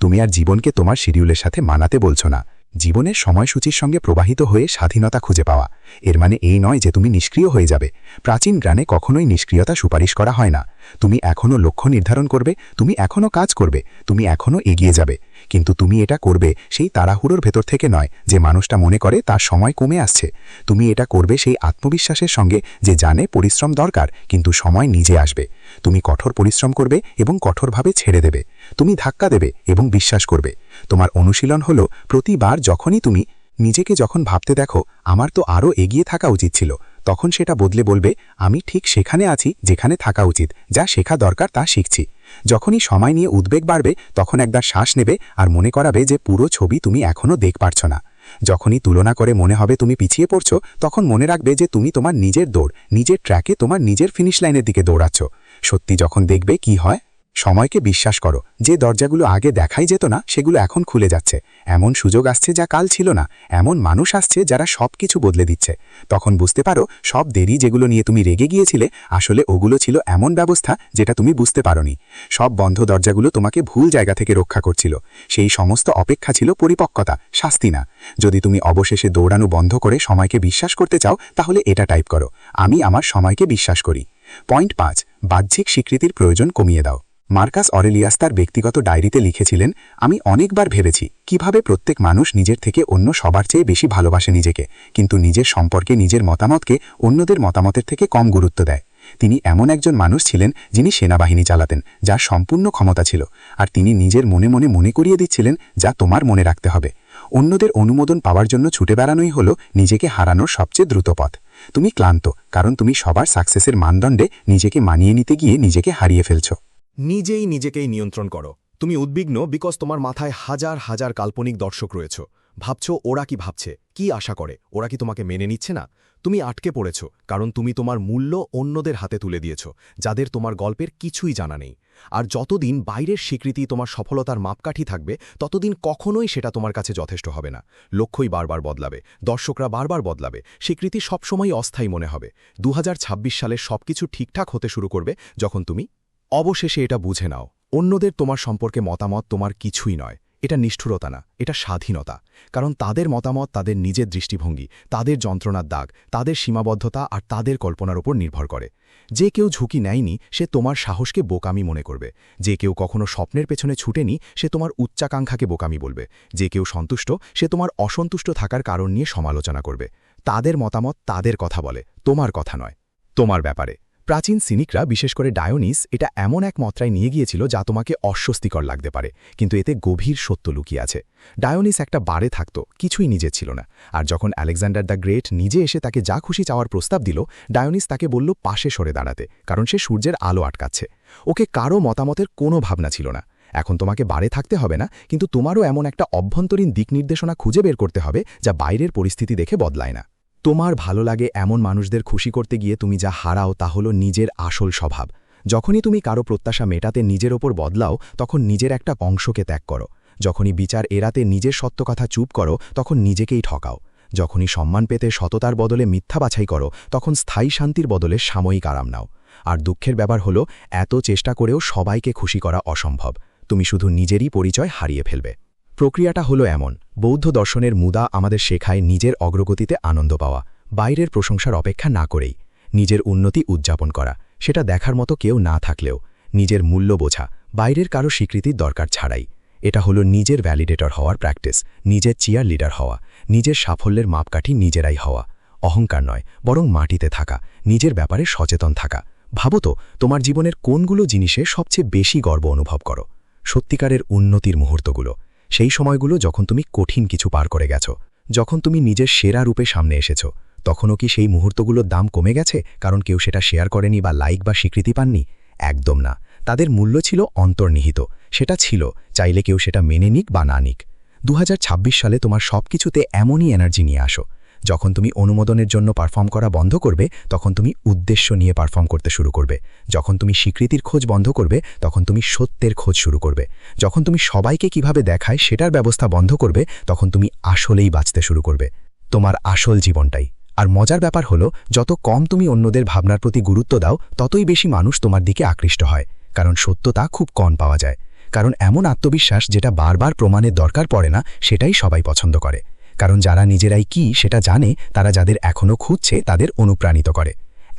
তুমি আর জীবনকে তোমার শিডিউলের সাথে মানাতে বলছো না। জীবনের সময়সূচির সঙ্গে প্রবাহিত হয়ে স্বাধীনতা খুঁজে পাওয়া, এর মানে এই নয় যে তুমি নিষ্ক্রিয় হয়ে যাবে। প্রাচীন জ্ঞানে কখনোই নিষ্ক্রিয়তা সুপারিশ করা হয় না। তুমি এখনও লক্ষ্য নির্ধারণ করবে, তুমি এখনও কাজ করবে, তুমি এখনও এগিয়ে যাবে। কিন্তু তুমি এটা করবে সেই তাড়াহুড়োর ভেতর থেকে নয় যে মানুষটা মনে করে তার সময় কমে আসছে। তুমি এটা করবে সেই আত্মবিশ্বাসের সঙ্গে যে জানে পরিশ্রম দরকার, কিন্তু সময় নিজে আসবে। তুমি কঠোর পরিশ্রম করবে এবং কঠোরভাবে ছেড়ে দেবে। তুমি ধাক্কা দেবে এবং বিশ্বাস করবে। তোমার অনুশীলন হলো প্রতিবার যখনই তুমি নিজেকে যখন ভাবতে দেখো আমার তো আরও এগিয়ে থাকা উচিত ছিল, তখন সেটা বদলে বলবে আমি ঠিক সেখানে আছি যেখানে থাকা উচিত, যা শেখা দরকার তা শিখছি। যখনই সময় নিয়ে উদ্বেগ বাড়বে, তখন একবার শ্বাস নেবে আর মনে করাবে যে পুরো ছবি তুমি এখনও দেখতে পারছ না। যখনই তুলনা করে মনে হবে তুমি পিছিয়ে পড়ছ, তখন মনে রাখবে যে তুমি তোমার নিজের দৌড়, নিজের ট্র্যাকে, তোমার নিজের ফিনিশ লাইনের দিকে দৌড়াচ্ছ। সত্যি যখন দেখবে কি হয়, সময়কে বিশ্বাস করো। যে দরজাগুলো আগে দেখাই যেত না, সেগুলো এখন খুলে যাচ্ছে। এমন সুযোগ আসছে যা কাল ছিল না, এমন মানুষ আসছে যারা সব কিছু বদলে দিচ্ছে। তখন বুঝতে পারো সব দেরি যেগুলো নিয়ে তুমি রেগে গিয়েছিলে, আসলে ওগুলো ছিল এমন ব্যবস্থা যেটা তুমি বুঝতে পারোনি। সব বন্ধ দরজাগুলো তোমাকে ভুল জায়গা থেকে রক্ষা করছিল। সেই সমস্ত অপেক্ষা ছিল পরিপক্কতা, শাস্তি না। যদি তুমি অবশেষে দৌড়ানো বন্ধ করে সময়কে বিশ্বাস করতে চাও, তাহলে এটা টাইপ করো, আমি আমার সময়কে বিশ্বাস করি। পয়েন্ট 5, বাহ্যিক স্বীকৃতির প্রয়োজন কমিয়ে দাও। মার্কাস অরেলিয়াস তার ব্যক্তিগত ডায়েরিতে লিখেছিলেন, আমি অনেকবার ভেবেছি কিভাবে প্রত্যেক মানুষ নিজের থেকে অন্য সবার চেয়ে বেশি ভালোবাসে নিজেকে, কিন্তু নিজের সম্পর্কে নিজের মতামতকে অন্যদের মতামতের থেকে কম গুরুত্ব দেয়। তিনি এমন একজন মানুষ ছিলেন যিনি সেনাবাহিনী চালাতেন, যার সম্পূর্ণ ক্ষমতা ছিল, আর তিনি নিজের মনে মনে মনে করিয়ে দিচ্ছিলেন যা তোমার মনে রাখতে হবে। অন্যদের অনুমোদন পাওয়ার জন্য ছুটে বেড়ানোই হলো নিজেকে হারানোর সবচেয়ে দ্রুত পথ। তুমি ক্লান্ত, কারণ তুমি সবার সাকসেসের মানদণ্ডে নিজেকে মানিয়ে নিতে গিয়ে নিজেকে হারিয়ে ফেলছ। নিজেই নিজেকেই নিয়ন্ত্রণ করো। তুমি উদ্বিগ্ন বিকজ তোমার মাথায় হাজার হাজার কাল্পনিক দর্শক রয়েছ। ভাবছ ওরা কি ভাবছে, কি আশা করে, ওরা কি তোমাকে মেনে নিচ্ছে না। তুমি আটকে পড়েছ কারণ তুমি তোমার মূল্য অন্যদের হাতে তুলে দিয়েছ, যাদের তোমার গল্পের কিছুই জানা নেই। আর যতদিন বাইরের স্বীকৃতি তোমার সফলতার মাপকাঠি থাকবে, ততদিন কখনোই সেটা তোমার কাছে যথেষ্ট হবে না। লক্ষ্যই বারবার বদলাবে, দর্শকরা বারবার বদলাবে, স্বীকৃতি সবসময় অস্থায়ী মনে হবে। 2026 সালে সবকিছু ঠিকঠাক হতে শুরু করবে যখন তুমি অবশেষে এটা বুঝে নাও, অন্যদের তোমার সম্পর্কে মতামত তোমার কিছুই নয়। এটা নিষ্ঠুরতা না, এটা স্বাধীনতা। কারণ তাদের মতামত তাদের নিজের দৃষ্টিভঙ্গি, তাদের যন্ত্রণার দাগ, তাদের সীমাবদ্ধতা আর তাদের কল্পনার উপর নির্ভর করে। যে কেউ ঝুঁকি নেয়নি সে তোমার সাহসকে বোকামি মনে করবে। যে কেউ কখনো স্বপ্নের পেছনে ছুটেনি সে তোমার উচ্চাকাঙ্ক্ষাকে বোকামি বলবে। যে কেউ সন্তুষ্ট সে তোমার অসন্তুষ্ট থাকার কারণ নিয়ে সমালোচনা করবে। তাদের মতামত তাদের কথা বলে, তোমার কথা নয়। তোমার ব্যাপারে প্রাচীন সিনিকরা বিশেষ করে ডায়োনিস এটা এমন এক মাত্রায় নিয়ে গিয়েছিল যা তোমাকে অস্বস্তিকর লাগতে পারে, কিন্তু এতে গভীর সত্য লুকিয়ে আছে। ডায়োনিস একটা বারে থাকত, কিছুই নিজে ছিল না, আর যখন আলেকজান্ডার দ্য গ্রেট নিজে এসে তাকে যা খুশি চাওয়ার প্রস্তাব দিল, ডায়োনিস তাকে বলল পাশে সরে দাঁড়াতে, কারণ সে সূর্যের আলো আটকাচ্ছে। ওকে কারও মতামতের কোনো ভাবনা ছিল না। এখন তোমাকে বারে থাকতে হবে না, কিন্তু তোমারও এমন একটা অভ্যন্তরীণ দিক নির্দেশনা খুঁজে বের করতে হবে যা বাইরের পরিস্থিতি দেখে বদলায় না। তোমার ভালো লাগে এমন মানুষদের খুশি করতে গিয়ে তুমি যা হারাও তা হলো নিজের আসল স্বভাব। যখনই তুমি কারো প্রত্যাশা মেটাতে নিজের ওপর বদলাও, তখন নিজের একটা অংশকে ত্যাগ করো। যখনই বিচার এড়াতে নিজের সত্য কথা চুপ করো, তখন নিজেকেই ঠকাও। যখনই সম্মান পেতে সততার বদলে মিথ্যা বাছাই করো, তখন স্থায়ী শান্তির বদলে সাময়িক আরাম নাও। আর দুঃখের ব্যাপার হলো, এত চেষ্টা করেও সবাইকে খুশি করা অসম্ভব। তুমি শুধু নিজেরই পরিচয় হারিয়ে ফেলবে। প্রক্রিয়াটা হলো এমন, বৌদ্ধ দর্শনের মুদা আমাদের শেখায় নিজের অগ্রগতিতে আনন্দ পাওয়া, বাইরের প্রশংসার অপেক্ষা না করেই নিজের উন্নতি উদযাপন করা, সেটা দেখার মতো কেউ না থাকলেও নিজের মূল্য বোঝা, বাইরের কারো স্বীকৃতির দরকার ছাড়াই। এটা হলো নিজের ভ্যালিডেটর হওয়ার প্র্যাকটিস, নিজের চিয়ার লিডার হওয়া, নিজের সাফল্যের মাপকাঠি নিজেরাই হওয়া। অহংকার নয়, বরং মাটিতে থাকা, নিজের ব্যাপারে সচেতন থাকা। ভাবো তো, তোমার জীবনের কোনগুলো জিনিসে সবচেয়ে বেশি গর্ব অনুভব করো? সত্যিকারের উন্নতির মুহূর্তগুলো, সেই সময়গুলো যখন তুমি কঠিন কিছু পার করে গেছো, যখন তুমি নিজের সেরা রূপে সামনে এসেছো। তখনও কি সেই মুহূর্তগুলোর দাম কমে গেছে কারণ কেউ সেটা শেয়ার করেনি বা লাইক বা স্বীকৃতি পাননি? একদম না। তাদের মূল্য ছিল অন্তর্নিহিত। সেটা ছিল, চাইলে কেউ সেটা মেনে নিক বা না নিক। 2026 সালে তোমার সবকিছুতে এমনই এনার্জি নিয়ে আসো। যখন তুমি অনুমোদনের জন্য পারফর্ম করা বন্ধ করবে, তখন তুমি উদ্দেশ্য নিয়ে পারফর্ম করতে শুরু করবে। যখন তুমি স্বীকৃতির খোঁজ বন্ধ করবে, তখন তুমি সত্যের খোঁজ শুরু করবে। যখন তুমি সবাইকে কিভাবে দেখায় সেটার ব্যবস্থা বন্ধ করবে, তখন তুমি আসলেই বাঁচতে শুরু করবে, তোমার আসল জীবনটাই। আর মজার ব্যাপার হলো, যত কম তুমি অন্যদের ভাবনার প্রতি গুরুত্ব দাও, ততই বেশি মানুষ তোমার দিকে আকৃষ্ট হয়। কারণ সত্যতা খুব কম পাওয়া যায়। কারণ এমন আত্মবিশ্বাস যেটা বারবার প্রমাণের দরকার পড়ে না, সেটাই সবাই পছন্দ করে। কারণ যারা নিজেরাই কি সেটা জানে, তারা যাদের এখনও খুঁজছে তাদের অনুপ্রাণিত করে।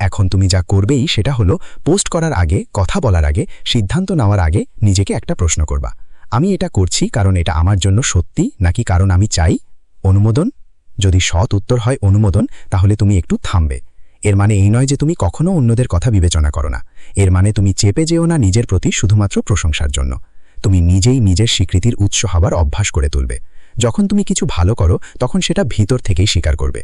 এখন তুমি যা করবেই সেটা হলো, পোস্ট করার আগে, কথা বলার আগে, সিদ্ধান্ত নেওয়ার আগে নিজেকে একটা প্রশ্ন করবা। আমি এটা করছি কারণ এটা আমার জন্য সত্যি, নাকি কারণ আমি চাই অনুমোদন? যদি সৎ উত্তর হয় অনুমোদন, তাহলে তুমি একটু থামবে। এর মানে এই নয় যে তুমি কখনো অন্যদের কথা বিবেচনা করো না। এর মানে তুমি চেপে যেও না নিজের প্রতি শুধুমাত্র প্রশংসার জন্য। তুমি নিজেই নিজের স্বীকৃতির উৎস হবার অভ্যাস করে তুলবে। যখন তুমি কিছু ভালো করো, তখন সেটা ভিতর থেকেই স্বীকার করবে,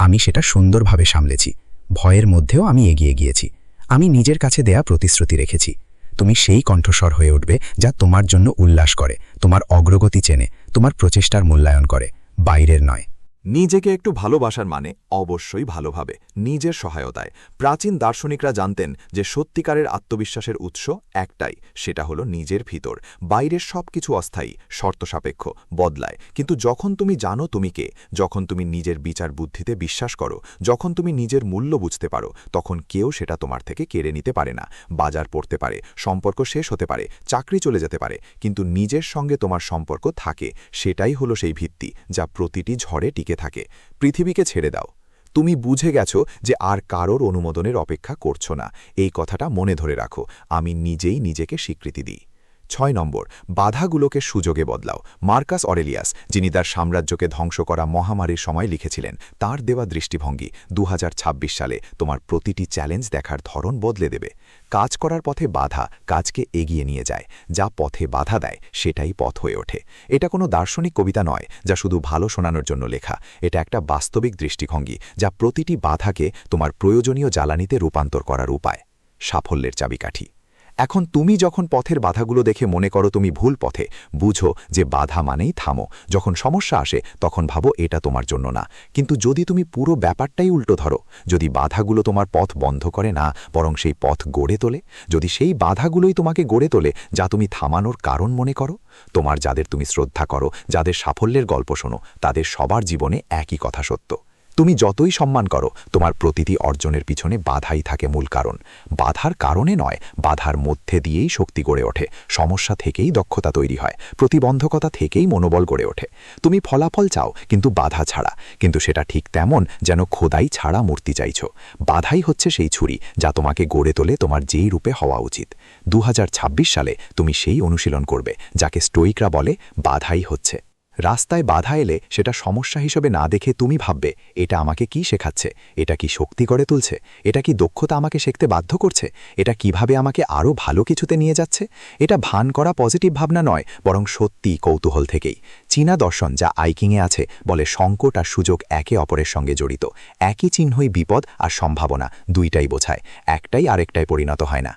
আমি সেটা সুন্দরভাবে সামলেছি, ভয়ের মধ্যেও আমি এগিয়ে গিয়েছি, আমি নিজের কাছে দেয়া প্রতিশ্রুতি রেখেছি। তুমি সেই কণ্ঠস্বর হয়ে উঠবে যা তোমার জন্য উল্লাস করে, তোমার অগ্রগতি চেনে, তোমার প্রচেষ্টার মূল্যায়ন করে, বাইরের নয়। নিজেকে একটু ভালোবাসার মানে অবশ্যই ভালোভাবে, নিজের সহায়তায়। প্রাচীন দার্শনিকরা জানতেন যে সত্যিকারের আত্মবিশ্বাসের উৎস একটাই, সেটা হলো নিজের ভিতর। বাইরের সবকিছু অস্থায়ী, শর্তসাপেক্ষ, বদলায়। কিন্তু যখন তুমি জানো তুমি কে, যখন তুমি নিজের বিচার বুদ্ধিতে বিশ্বাস করো, যখন তুমি নিজের মূল্য বুঝতে পারো, তখন কেউ সেটা তোমার থেকে কেড়ে নিতে পারে না। বাজার পড়তে পারে, সম্পর্ক শেষ হতে পারে, চাকরি চলে যেতে পারে, কিন্তু নিজের সঙ্গে তোমার সম্পর্ক থাকে। সেটাই হলো সেই ভিত্তি যা প্রতিটি ঝড়ে টিকে থাকে। পৃথিবীকে ছেড়ে দাও। তুমি বুঝে গেছো যে আর কারোর অনুমোদনের অপেক্ষা করছো না। এই কথাটা মনে ধরে রাখো। আমি নিজেই নিজেকে স্বীকৃতি দিই। 6 নম্বর, বাধাগুলোকে সুযোগে বদলাও। মার্কাস অরেলিয়াস, যিনি তার সাম্রাজ্যকে ধ্বংস করা মহামারীর সময় লিখেছিলেন, তার দেওয়া দৃষ্টিভঙ্গি 2026 সালে তোমার প্রতিটি চ্যালেঞ্জ দেখার ধরন বদলে দেবে। কাজ করার পথে বাধা কাজকে এগিয়ে নিয়ে যায়, যা পথে বাধা দেয় সেটাই পথ হয়ে ওঠে। এটা কোনো দার্শনিক কবিতা নয় যা শুধু ভালো শোনানোর জন্য লেখা, এটা একটা বাস্তবিক দৃষ্টিভঙ্গি যা প্রতিটি বাধাকে তোমার প্রয়োজনীয় জ্বালানিতে রূপান্তর করার উপায়। সাফল্যের চাবিকাঠি। এখন তুমি যখন পথের বাধাগুলো দেখে মনে করো তুমি ভুল পথে, বুঝো যে বাধা মানেই থামো। যখন সমস্যা আসে তখন ভাবো এটা তোমার জন্য না। কিন্তু যদি তুমি পুরো ব্যাপারটাই উল্টো ধরো, যদি বাধাগুলো তোমার পথ বন্ধ করে না বরং সেই পথ গড়ে তোলে, যদি সেই বাধাগুলোই তোমাকে গড়ে তোলে যা তুমি থামানোর কারণ মনে করো, তোমার যাদের তুমি শ্রদ্ধা করো, যাদের সাফল্যের গল্প শোনো, তাদের সবার জীবনে একই কথা সত্য। তুমি যতই সম্মান করো, তোমার প্রতিটি অর্জনের পিছনে বাধাই থাকে মূল কারণ। বাধার কারণে নয়, বাধার মধ্যে দিয়েই শক্তি গড়ে ওঠে। সমস্যা থেকেই দক্ষতা তৈরি হয়, প্রতিবন্ধকতা থেকেই মনোবল গড়ে ওঠে। তুমি ফলাফল চাও কিন্তু বাধা ছাড়া, কিন্তু সেটা ঠিক তেমন যেন খোদাই ছাড়া মূর্তি চাইছ। বাধাই হচ্ছে সেই ছুরি যা তোমাকে গড়ে তোলে তোমার যেই রূপে হওয়া উচিত। 2026 সালে তুমি সেই অনুশীলন করবে যাকে স্টোইকরা বলে বাধাই হচ্ছে রাস্তায় বাধা এলে সেটা সমস্যা হিসেবে না দেখে তুমি ভাববে এটা আমাকে কি শেখাচ্ছে, এটা কি শক্তি গড়ে তুলছে, এটা কি দক্ষতা আমাকে শিখতে বাধ্য করছে, এটা কিভাবে আমাকে আরও ভালো কিছুতে নিয়ে যাচ্ছে। এটা ভান করা পজিটিভ ভাবনা নয়, বরং সত্যি কৌতূহল থেকেই। চীনা দর্শন যা আইকিংয়ে আছে বলে সংকট আর সুযোগ একে অপরের সঙ্গে জড়িত। একই চিহ্নই বিপদ আর সম্ভাবনা দুইটাই বোঝায়, একটাই আরেকটায় পরিণত হয় না।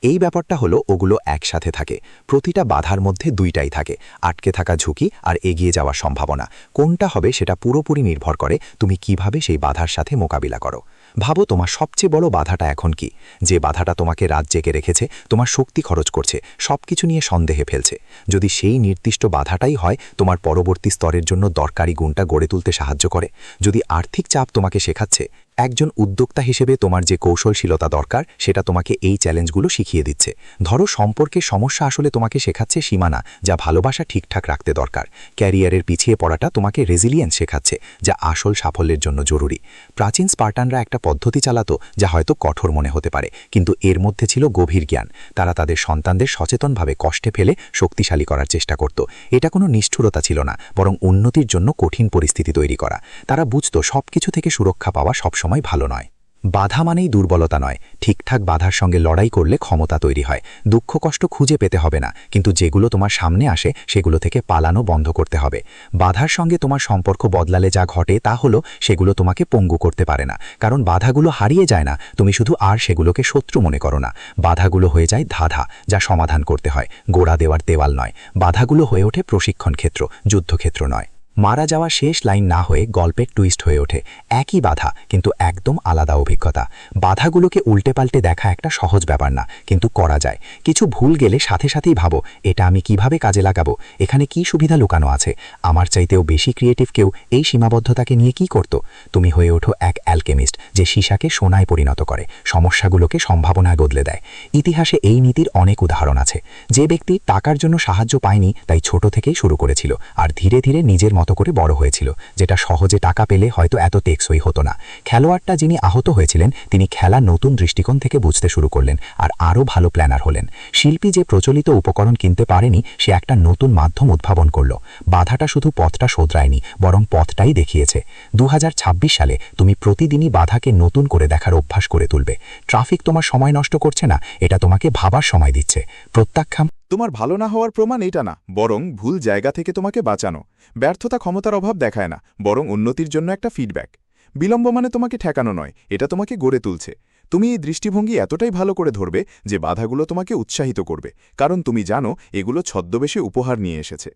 এই ব্যাপারটা হলো ওগুলো একসাথে থাকে, প্রতিটা বাধার মধ্যে দুইটাই থাকে, আটকে থাকা ঝুঁকি আর এগিয়ে যাওয়ার সম্ভাবনা। কোনটা হবে সেটা পুরোপুরি নির্ভর করে তুমি কিভাবে সেই বাধার সাথে মোকাবিলা করো। ভাবো তোমার সবচেয়ে বড় বাধাটা এখন কি, যে বাধাটা তোমাকে রাত জেগে রেখেছে, তোমার শক্তি খরচ করছে, সবকিছু নিয়ে সন্দেহে ফেলছে। যদি সেই নির্দিষ্ট বাধাটাই হয় তোমার পরবর্তী স্তরের জন্য দরকারি গুণটা গড়ে তুলতে সাহায্য করে, যদি আর্থিক চাপ তোমাকে শেখাচ্ছে, একজন উদ্যোক্তা হিসেবে তোমার যে কৌশলশীলতা দরকার সেটা তোমাকে এই চ্যালেঞ্জগুলো শিখিয়ে দিচ্ছে। ধরো সম্পর্কের সমস্যা আসলে তোমাকে শেখাচ্ছে সীমানা, যা ভালোবাসা ঠিকঠাক রাখতে দরকার। ক্যারিয়ারের পিছিয়ে পড়াটা তোমাকে রেজিলিয়েন্স শেখাচ্ছে, যা আসল সাফল্যের জন্য জরুরি। প্রাচীন স্পার্টানরা একটা পদ্ধতি চালাতো যা হয়তো কঠোর মনে হতে পারে, কিন্তু এর মধ্যে ছিল গভীর জ্ঞান। তারা তাদের সন্তানদের সচেতনভাবে কষ্টে ফেলে শক্তিশালী করার চেষ্টা করত। এটা কোনো নিষ্ঠুরতা ছিল না, বরং উন্নতির জন্য কঠিন পরিস্থিতি তৈরি করা। তারা বুঝতো সবকিছু থেকে সুরক্ষা পাওয়া সবসময় ভালো নয়। বাধা মানেই দুর্বলতা নয়, ঠিকঠাক বাধার সঙ্গে লড়াই করলে ক্ষমতা তৈরি হয়। দুঃখ কষ্ট খুঁজে পেতে হবে না, কিন্তু যেগুলো তোমার সামনে আসে সেগুলো থেকে পালানো বন্ধ করতে হবে। বাধার সঙ্গে তোমার সম্পর্ক বদলালে যা ঘটে তা হলো সেগুলো তোমাকে পঙ্গু করতে পারে না, কারণ বাধাগুলো হারিয়ে যায় না, তুমি শুধু আর সেগুলোকে শত্রু মনে করো না। বাধাগুলো হয়ে যায় ধাঁধা, যা সমাধান করতে হয়, গোড়া দেওয়ার দেওয়াল নয়। বাধাগুলো হয়ে ওঠে প্রশিক্ষণ ক্ষেত্র, যুদ্ধক্ষেত্র নয়। মারা যাওয়া শেষ লাইন না হয়ে গল্পের টুইস্ট হয়ে ওঠে। একই বাধা, কিন্তু একদম আলাদা অভিজ্ঞতা। বাধাগুলোকে উল্টে পাল্টে দেখা একটা সহজ ব্যাপার না, কিন্তু করা যায়। কিছু ভুল গেলে সাথে সাথেই ভাবো, এটা আমি কিভাবে কাজে লাগাবো, এখানে কি সুবিধা লুকানো আছে। আমার চাইতেও বেশি ক্রিয়েটিভ কেউ এই সীমাবদ্ধতাকে নিয়ে কি করত। তুমি হয়ে ওঠো এক অ্যালকেমিস্ট, যে সীসাকে সোনায় পরিণত করে, সমস্যাগুলোকে সম্ভাবনায় বদলে দেয়। ইতিহাসে এই নীতির অনেক উদাহরণ আছে। যে ব্যক্তি টাকার জন্য সাহায্য পায়নি, তাই ছোট থেকেই শুরু করেছিল, আর ধীরে ধীরে নিজের মতো করে বড় হয়েছিল, যেটা সহজে টাকা পেলে হয়তো এত টেকসই হতো না। খেলোয়াড়টা যিনি আহত হয়েছিলেন, তিনি খেলা নতুন দৃষ্টিকোণ থেকে বুঝতে শুরু করলেন আর আরও ভালো প্ল্যানার হলেন। শিল্পী যে প্রচলিত উপকরণ কিনতে পারেনি, সে একটা নতুন মাধ্যম উদ্ভাবন করল। বাধাটা শুধু পথটা শোধরায়নি, বরং পথটাই দেখিয়েছে। 2026 সালে তুমি প্রতিদিনই বাধাকে নতুন করে দেখার অভ্যাস করে তুলবে। ট্রাফিক তোমার সময় নষ্ট করছে না, এটা তোমাকে ভাবার সময় দিচ্ছে। প্রত্যাখ্যান তোমার ভালো না হওয়ার প্রমাণ এটা না, বরং ভুল জায়গা থেকে তোমাকে বাঁচানো। ব্যর্থতা ক্ষমতার অভাব দেখায় না, বরং উন্নতির জন্য একটা ফিডব্যাক। বিলম্ব মানে তোমাকে ঠেকানো নয়, এটা তোমাকে গড়ে তুলছে। তুমি এই দৃষ্টিভঙ্গি এতটাই ভালো করে ধরবে যে বাধাগুলো তোমাকে উৎসাহিত করবে, কারণ তুমি জানো এগুলো ছদ্মবেশে উপহার নিয়ে এসেছে।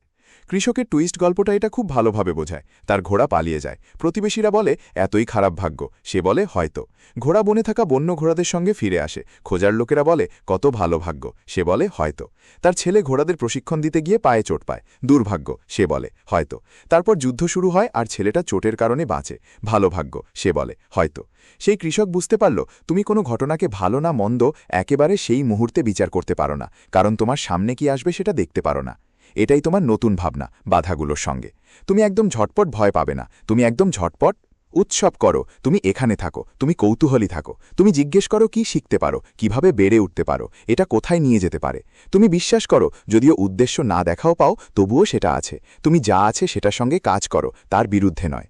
কৃষকের টুইস্ট গল্পটা এটা খুব ভালোভাবে বোঝায়। তার ঘোড়া পালিয়ে যায়, প্রতিবেশীরা বলে এতই খারাপ ভাগ্য, সে বলে হয়তো। ঘোড়া বনে থাকা বন্য ঘোড়াদের সঙ্গে ফিরে আসে, খোঁজার লোকেরা বলে কত ভালো ভাগ্য, সে বলে হয়তো। তার ছেলে ঘোড়াদের প্রশিক্ষণ দিতে গিয়ে পায়ে চোট পায়, দুর্ভাগ্য, সে বলে হয়তো। তারপর যুদ্ধ শুরু হয় আর ছেলেটা চোটের কারণে বাঁচে, ভালো ভাগ্য, সে বলে হয়তো। সেই কৃষক বুঝতে পারল তুমি কোনো ঘটনাকে ভালো না মন্দ একেবারে সেই মুহূর্তে বিচার করতে পারো না, কারণ তোমার সামনে কি আসবে সেটা দেখতে পারো না। এটাই তোমার নতুন ভাবনা বাধাগুলোর সঙ্গে। তুমি একদম ঝটপট ভয় পাবে না, তুমি একদম ঝটপট উৎসব করো। তুমি এখানে থাকো, তুমি কৌতূহলী থাকো, তুমি জিজ্ঞেস করো কি শিখতে পারো, কিভাবে বেড়ে উঠতে পারো, এটা কোথায় নিয়ে যেতে পারে। তুমি বিশ্বাস করো যদিও উদ্দেশ্য না দেখাও পাও, তবুও সেটা আছে। তুমি যা আছে সেটার সঙ্গে কাজ করো, তার বিরুদ্ধে নয়।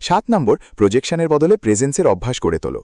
7 নম্বর, প্রজেকশনের বদলে প্রেজেন্সের অভ্যাস করে তোলো।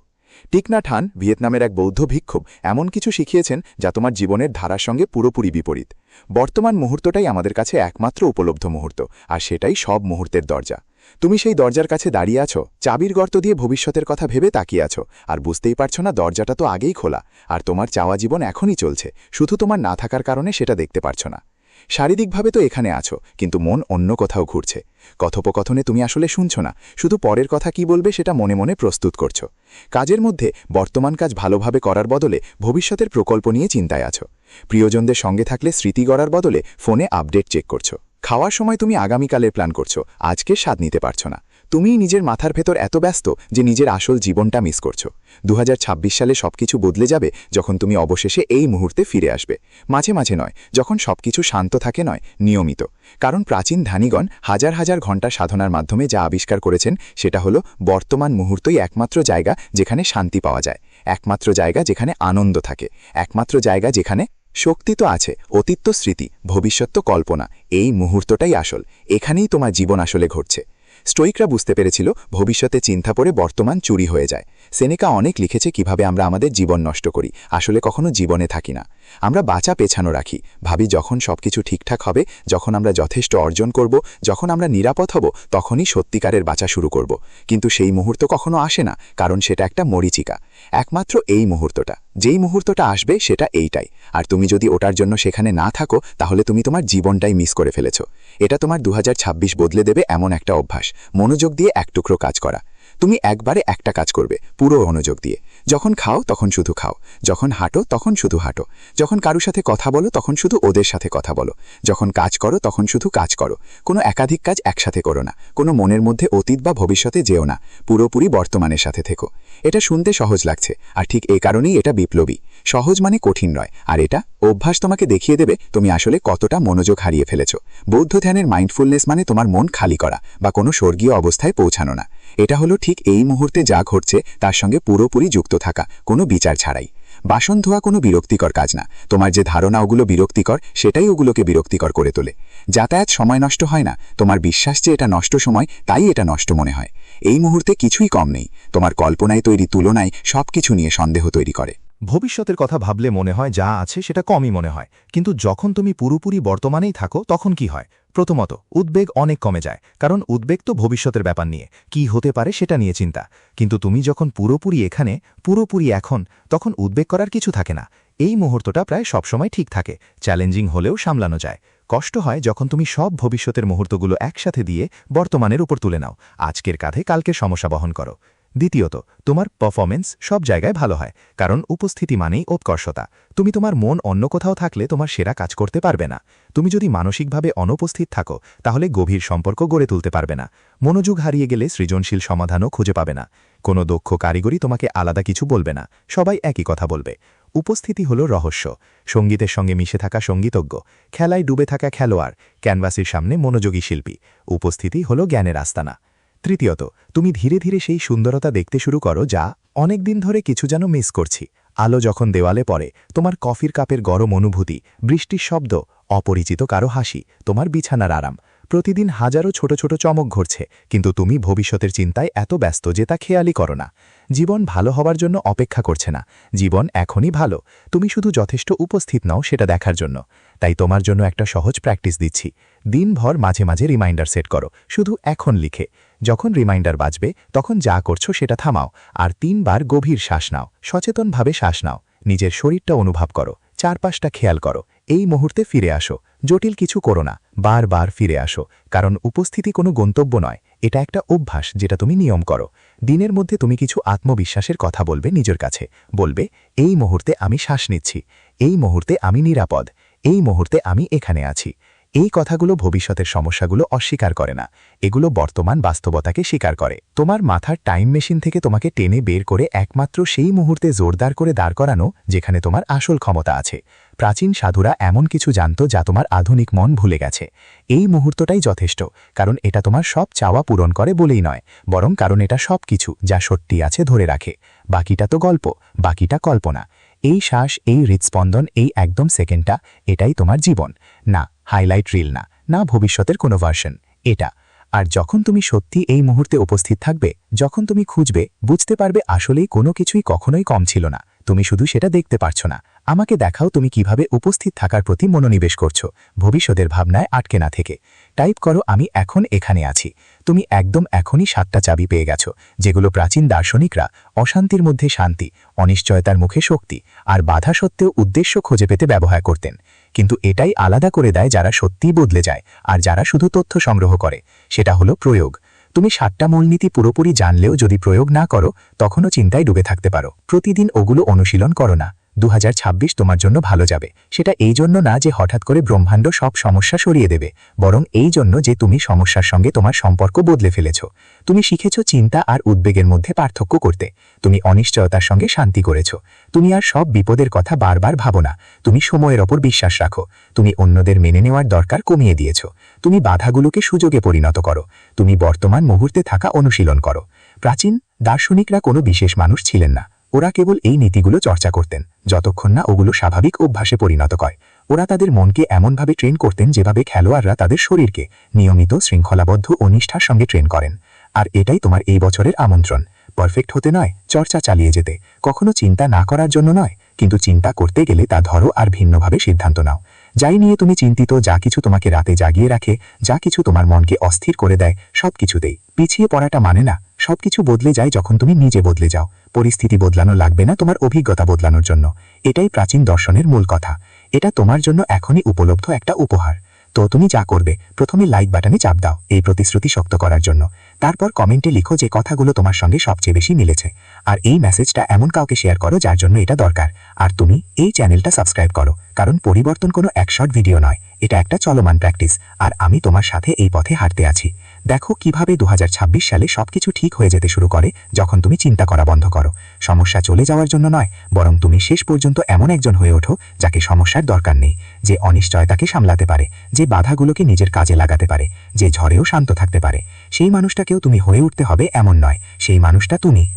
টিক নাথ হান, ভিয়েতনামের এক বৌদ্ধ ভিক্ষুক, এমন কিছু শিখিয়েছেন যা তোমার জীবনের ধারার সঙ্গে পুরোপুরি বিপরীত। বর্তমান মুহূর্তটাই আমাদের কাছে একমাত্র উপলব্ধ মুহূর্ত, আর সেটাই সব মুহূর্তের দরজা। তুমি সেই দরজার কাছে দাঁড়িয়ে আছো, চাবির গর্ত দিয়ে ভবিষ্যতের কথা ভেবে তাকিয়ে আছো, আর বুঝতেই পারছো না দরজাটা তো আগেই খোলা, আর তোমার চাওয়া জীবন এখনই চলছে, শুধু তোমার না থাকার কারণে সেটা দেখতে পারছো না। শারীরিকভাবে তো এখানে আছো, কিন্তু মন অন্য কোথাও ঘুরছে। কথোপকথনে তুমি আসলে শুনছো না, শুধু পরের কথা কি বলবে সেটা মনে মনে প্রস্তুত করছো। কাজের মধ্যে বর্তমান কাজ ভালোভাবে করার বদলে ভবিষ্যতের প্রকল্প নিয়ে চিন্তায় আছো। প্রিয়জনদের সঙ্গে থাকলে স্মৃতি গড়ার বদলে ফোনে আপডেট চেক করছো। খাওয়ার সময় তুমি আগামীকালের প্ল্যান করছো, আজকে স্বাদ নিতে পারছো না। তুমিই নিজের মাথার ভেতর এত ব্যস্ত যে নিজের আসল জীবনটা মিস করছো। 2026 সালে সবকিছু বদলে যাবে যখন তুমি অবশেষে এই মুহূর্তে ফিরে আসবে। মাঝে মাঝে নয়, যখন সবকিছু শান্ত থাকে নয়, নিয়মিত। কারণ প্রাচীন ধ্যানীগণ হাজার হাজার ঘণ্টা সাধনার মাধ্যমে যা আবিষ্কার করেছেন সেটা হলো বর্তমান মুহূর্তই একমাত্র জায়গা যেখানে শান্তি পাওয়া যায়, একমাত্র জায়গা যেখানে আনন্দ থাকে, একমাত্র জায়গা যেখানে শক্তি তো আছে, অতীত তো স্মৃতি, ভবিষ্যৎ তো কল্পনা। এই মুহূর্তটাই আসল, এখানেই তোমার জীবন আসলে ঘটছে। স্টোইকরা বুঝতে পেরেছিল ভবিষ্যতে চিন্তা পড়ে বর্তমান চুরি হয়ে যায়। সেনেকা অনেক লিখেছে কিভাবে আমরা আমাদের জীবন নষ্ট করি, আসলে কখনো জীবনে থাকি না। আমরা বাঁচা পেছানো রাখি, ভাবি যখন সবকিছু ঠিকঠাক হবে, যখন আমরা যথেষ্ট অর্জন করব, যখন আমরা নিরাপদ হব, তখনই সত্যিকারের বাঁচা শুরু করব। কিন্তু সেই মুহূর্ত কখনো আসে না, কারণ সেটা একটা মরীচিকা। একমাত্র এই মুহূর্তটা, যেই মুহূর্তটা আসবে সেটা এইটাই। আর তুমি যদি ওটার জন্য সেখানে না থাকো, তাহলে তুমি তোমার জীবনটাই মিস করে ফেলেছ। এটা তোমার 2026 বদলে দেবে এমন একটা অভ্যাস, মনোযোগ দিয়ে এক টুকরো কাজ করা। তুমি একবারে একটা কাজ করবে পুরো মনোযোগ দিয়ে। যখন খাও তখন শুধু খাও, যখন হাঁটো তখন শুধু হাঁটো, যখন কারুর সাথে কথা বলো তখন শুধু ওদের সাথে কথা বলো, যখন কাজ করো তখন শুধু কাজ করো। কোনো একাধিক কাজ একসাথে করো না, কোনো মনের মধ্যে অতীত বা ভবিষ্যতে যেও না, পুরোপুরি বর্তমানের সাথে থেকো। এটা শুনতে সহজ লাগছে, আর ঠিক এই কারণেই এটা বিপ্লবী। সহজ মানে কঠিন নয়, আর এটা অভ্যাস তোমাকে দেখিয়ে দেবে তুমি আসলে কতটা মনোযোগ হারিয়ে ফেলেছ। বৌদ্ধ ধ্যানের মাইন্ডফুলনেস মানে তোমার মন খালি করা বা কোনো স্বর্গীয় অবস্থায় পৌঁছানো না। এটা হলো ঠিক এই মুহূর্তে যা ঘটছে তার সঙ্গে পুরোপুরি যুক্ত থাকা, কোনো বিচার ছাড়াই। বাসন ধোয়া কোনো বিরক্তিকর কাজ না, তোমার যে ধারণা ওগুলো বিরক্তিকর সেটাই ওগুলোকে বিরক্তিকর করে তোলে। যাতায়াত সময় নষ্ট হয় না, তোমার বিশ্বাস যে এটা নষ্ট সময়, তাই এটা নষ্ট মনে হয়। এই মুহূর্তে কিছুই কম নেই, তোমার কল্পনায় তৈরি তুলনায় সবকিছু নিয়ে সন্দেহ তৈরি করে। ভবিষ্যতের কথা ভাবলে মনে হয় যা আছে সেটা কমই মনে হয়, কিন্তু যখন তুমি পুরোপুরি বর্তমানেই থাকো তখন কি হয়? প্রথমত, উদ্বেগ অনেক কমে যায়, কারণ উদ্বেগ তো ভবিষ্যতের ব্যাপার নিয়ে, কি হতে পারে সেটা নিয়ে চিন্তা। কিন্তু তুমি যখন পুরোপুরি এখানে, পুরোপুরি এখন, তখন উদ্বেগ করার কিছু থাকে না। এই মুহূর্তটা প্রায় সবসময় ঠিক থাকে, চ্যালেঞ্জিং হলেও সামলানো যায়। কষ্ট হয় যখন তুমি সব ভবিষ্যতের মুহূর্তগুলো একসাথে দিয়ে বর্তমানের উপর তুলে নাও, আজকের কাঁধে কালকের সমস্যা বহন করো। দ্বিতীয়ত, তোমার পারফরমেন্স সব জায়গায় ভালো হয়, কারণ উপস্থিতি মানেই উৎকর্ষতা। তুমি তোমার মন অন্য কোথাও থাকলে তোমার সেরা কাজ করতে পারবে না। তুমি যদি মানসিকভাবে অনুপস্থিত থাকো, তাহলে গভীর সম্পর্ক গড়ে তুলতে পারবে না। মনোযোগ হারিয়ে গেলে সৃজনশীল সমাধানও খুঁজে পাবে না। কোনো দক্ষ কারিগরি তোমাকে আলাদা কিছু বলবে না, সবাই একই কথা বলবে। উপস্থিতি হলো রহস্য। সঙ্গীতের সঙ্গে মিশে থাকা সঙ্গীতজ্ঞ, খেলায় ডুবে থাকা খেলোয়াড়, ক্যানভাসের সামনে মনোযোগী শিল্পী। উপস্থিতি হলো জ্ঞানের আস্তানা। তৃতীয়ত, তুমি ধীরে ধীরে সেই সুন্দরতা দেখতে শুরু করো যা অনেক দিন ধরে কিছু যেন মিস করছি। আলো যখন দেওয়ালে পড়ে, তোমার কফির কাপের গরম অনুভূতি, বৃষ্টির শব্দ, অপরিচিত কারো হাসি, তোমার বিছানার আরাম। প্রতিদিন হাজারো ছোট ছোট চমক ঘটছে, কিন্তু তুমি ভবিষ্যতের চিন্তায় এত ব্যস্ত যে তা খেয়ালই করো না। জীবন ভালো হবার জন্য অপেক্ষা করছে না, জীবন এখনই ভালো। তুমি শুধু যথেষ্ট উপস্থিত নাও সেটা দেখার জন্য। তাই তোমার জন্য একটা সহজ প্র্যাকটিস দিচ্ছি। দিনভর মাঝে মাঝে রিমাইন্ডার সেট করো, শুধু এখন লিখে। যখন রিমাইন্ডার বাজবে তখন যা করছো সেটা থামাও, আর 3 বার গভীর শ্বাস নাও, সচেতনভাবে শ্বাস নাও। নিজের শরীরটা অনুভব করো, চারপাশটা খেয়াল করো। এই মুহূর্তে ফিরে আসো, জটিল কিছু করো না, বারবার ফিরে আসো। কারণ উপস্থিতি কোনো গন্তব্য নয়, এটা একটা অভ্যাস যেটা তুমি নিয়ম করো। দিনের মধ্যে তুমি কিছু আত্মবিশ্বাসের কথা বলবে নিজের কাছে। বলবে, এই মুহূর্তে আমি শ্বাস নিচ্ছি, এই মুহূর্তে আমি নিরাপদ, এই মুহূর্তে আমি এখানে আছি। এই কথাগুলো ভবিষ্যতের সমস্যাগুলো অস্বীকার করে না, এগুলো বর্তমান বাস্তবতাকে স্বীকার করে। তোমার মাথার টাইম মেশিন থেকে তোমাকে টেনে বের করে একমাত্র সেই মুহূর্তে জোরদার করে দাঁড় করানো যেখানে তোমার আসল ক্ষমতা আছে। প্রাচীন সাধুরা এমন কিছু জানত যা তোমার আধুনিক মন ভুলে গেছে। এই মুহূর্তটাই যথেষ্ট, কারণ এটা তোমার সব চাওয়া পূরণ করে বলেই নয়, বরং কারণ এটা সব কিছু যা সত্যি আছে ধরে রাখে। বাকিটা তো গল্প, বাকিটা কল্পনা। এই শ্বাস, এই হৃদস্পন্দন, এই একদম সেকেন্ডটা, এটাই তোমার জীবন। না হাইলাইট রিল, না না ভবিষ্যতের কোনো ভার্সন, এটা। আর যখন তুমি সত্যি এই মুহূর্তে উপস্থিত থাকবে, যখন তুমি খুঁজবে, বুঝতে পারবে আসলেই কোনো কিছুই কখনোই কম ছিল না। তুমি শুধু সেটা দেখতে পারছো না। আমাকে দেখাও তুমি কিভাবে উপস্থিত থাকার প্রতি মনোনিবেশ করছো, ভবিষ্যতের ভাবনায় আটকে না থেকে। টাইপ করো, আমি এখন এখানে আছি। তুমি একদম এখনই 7টা চাবি পেয়ে গেছো, যেগুলো প্রাচীন দার্শনিকরা অশান্তির মধ্যে শান্তি, অনিশ্চয়তার মুখে শক্তি আর বাধা সত্ত্বেও উদ্দেশ্য খুঁজে পেতে ব্যবহার করতেন। কিন্তু এটাই আলাদা করে দেয় যারা সত্যিই বদলে যায় আর যারা শুধু তথ্য সংগ্রহ করে। সেটা হলো প্রয়োগ। তুমি 7টা মূলনীতি পুরোপুরি জানলেও যদি প্রয়োগ না করো, তখনও চিন্তায় ডুবে থাকতে পারো। প্রতিদিন ওগুলো অনুশীলন করো না। 2026 তোমার জন্য ভালো যাবে। সেটা এই জন্য না যে হঠাৎ করে ব্রহ্মাণ্ড সব সমস্যা সরিয়ে দেবে, বরং এই জন্য যে তুমি সমস্যার সঙ্গে তোমার সম্পর্ক বদলে ফেলেছ। তুমি শিখেছ চিন্তা আর উদ্বেগের মধ্যে পার্থক্য করতে। তুমি অনিশ্চয়তার সঙ্গে শান্তি করেছ। তুমি আর সব বিপদের কথা বারবার ভাবো না। তুমি সময়ের ওপর বিশ্বাস রাখো। তুমি অন্যদের মেনে নেওয়ার দরকার কমিয়ে দিয়েছ। তুমি বাধাগুলোকে সুযোগে পরিণত করো। তুমি বর্তমান মুহূর্তে থাকা অনুশীলন করো। প্রাচীন দার্শনিকরা কোনো বিশেষ মানুষ ছিলেন না, ওরা কেবল এই নীতিগুলো চর্চা করতেন যতক্ষণ না ওগুলো স্বাভাবিক অভ্যাসে পরিণত হয়। ওরা তাদের মনকে এমনভাবে ট্রেন করতেন যেভাবে খেলোয়াড়রা তাদের শরীরকে নিয়মিত শৃঙ্খলাবদ্ধ ও নিষ্ঠার সঙ্গে ট্রেন করেন। আর এটাই তোমার এই বছরের আমন্ত্রণ, পারফেক্ট হতে নয়, চর্চা চালিয়ে যেতে, কখনো চিন্তা না করার জন্য নয়, কিন্তু চিন্তা করতে গেলে তা ধরো আর ভিন্নভাবে সিদ্ধান্ত নাও। যাই নিয়ে তুমি চিন্তিত, যা কিছু তোমাকে রাতে জাগিয়ে রাখে, যা কিছু তোমার মনকে অস্থির করে দেয়, সবকিছুতেই পিছিয়ে পড়াটা মানে না। সবকিছু বদলে যায় যখন তুমি নিজে বদলে যাও। পরিস্থিতি বদলানো লাগবে না তোমার অভিজ্ঞতা বদলানোর জন্য। এটাই প্রাচীন দর্শনের মূল কথা। এটা তোমার জন্য এখনই উপলব্ধ একটা উপহার। তো তুমি যা করবে, প্রথমে লাইক বাটনে চাপ দাও এই প্রতিশ্রুতি শক্ত করার জন্য। তারপর কমেন্টে লিখো যে কথাগুলো তোমার সঙ্গে সবচেয়ে বেশি মিলেছে। আর এই মেসেজটা এমন কাউকে শেয়ার করো যার জন্য এটা দরকার। আর তুমি এই চ্যানেলটা সাবস্ক্রাইব করো, কারণ পরিবর্তন কোনো এক শর্ট ভিডিও নয়, এটা একটা চলমান প্র্যাকটিস। আর আমি তোমার সাথে এই পথে হাঁটতে আছি। দেখো কিভাবে 2026 সালে সবকিছু ঠিক হয়ে যেতে শুরু করে যখন তুমি চিন্তা করা বন্ধ করো। সমস্যা চলে যাওয়ার জন্য নয়, বরং তুমি শেষ পর্যন্ত এমন একজন হয়ে ওঠো যাকে সমস্যার দরকার নেই, যে অনিশ্চয়তাকে সামলাতে পারে, যে বাধাগুলোকে নিজের কাজে লাগাতে পারে, যে ঝড়েও শান্ত থাকতে পারে। সেই মানুষটাকেও তুমি হয়ে উঠতে হবে এমন নয়, সেই মানুষটা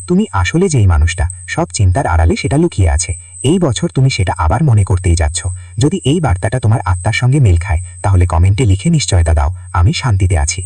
তুমি আসলে যেই মানুষটা, সব চিন্তার আড়ালে সেটা লুকিয়ে আছে। এই বছর তুমি সেটা আবার মনে করতেই যাচ্ছ। যদি এই বার্তাটা তোমার আত্মার সঙ্গে মিল খায়, তাহলে কমেন্টে লিখে নিশ্চয়তা দাও, আমি শান্তিতে আছি।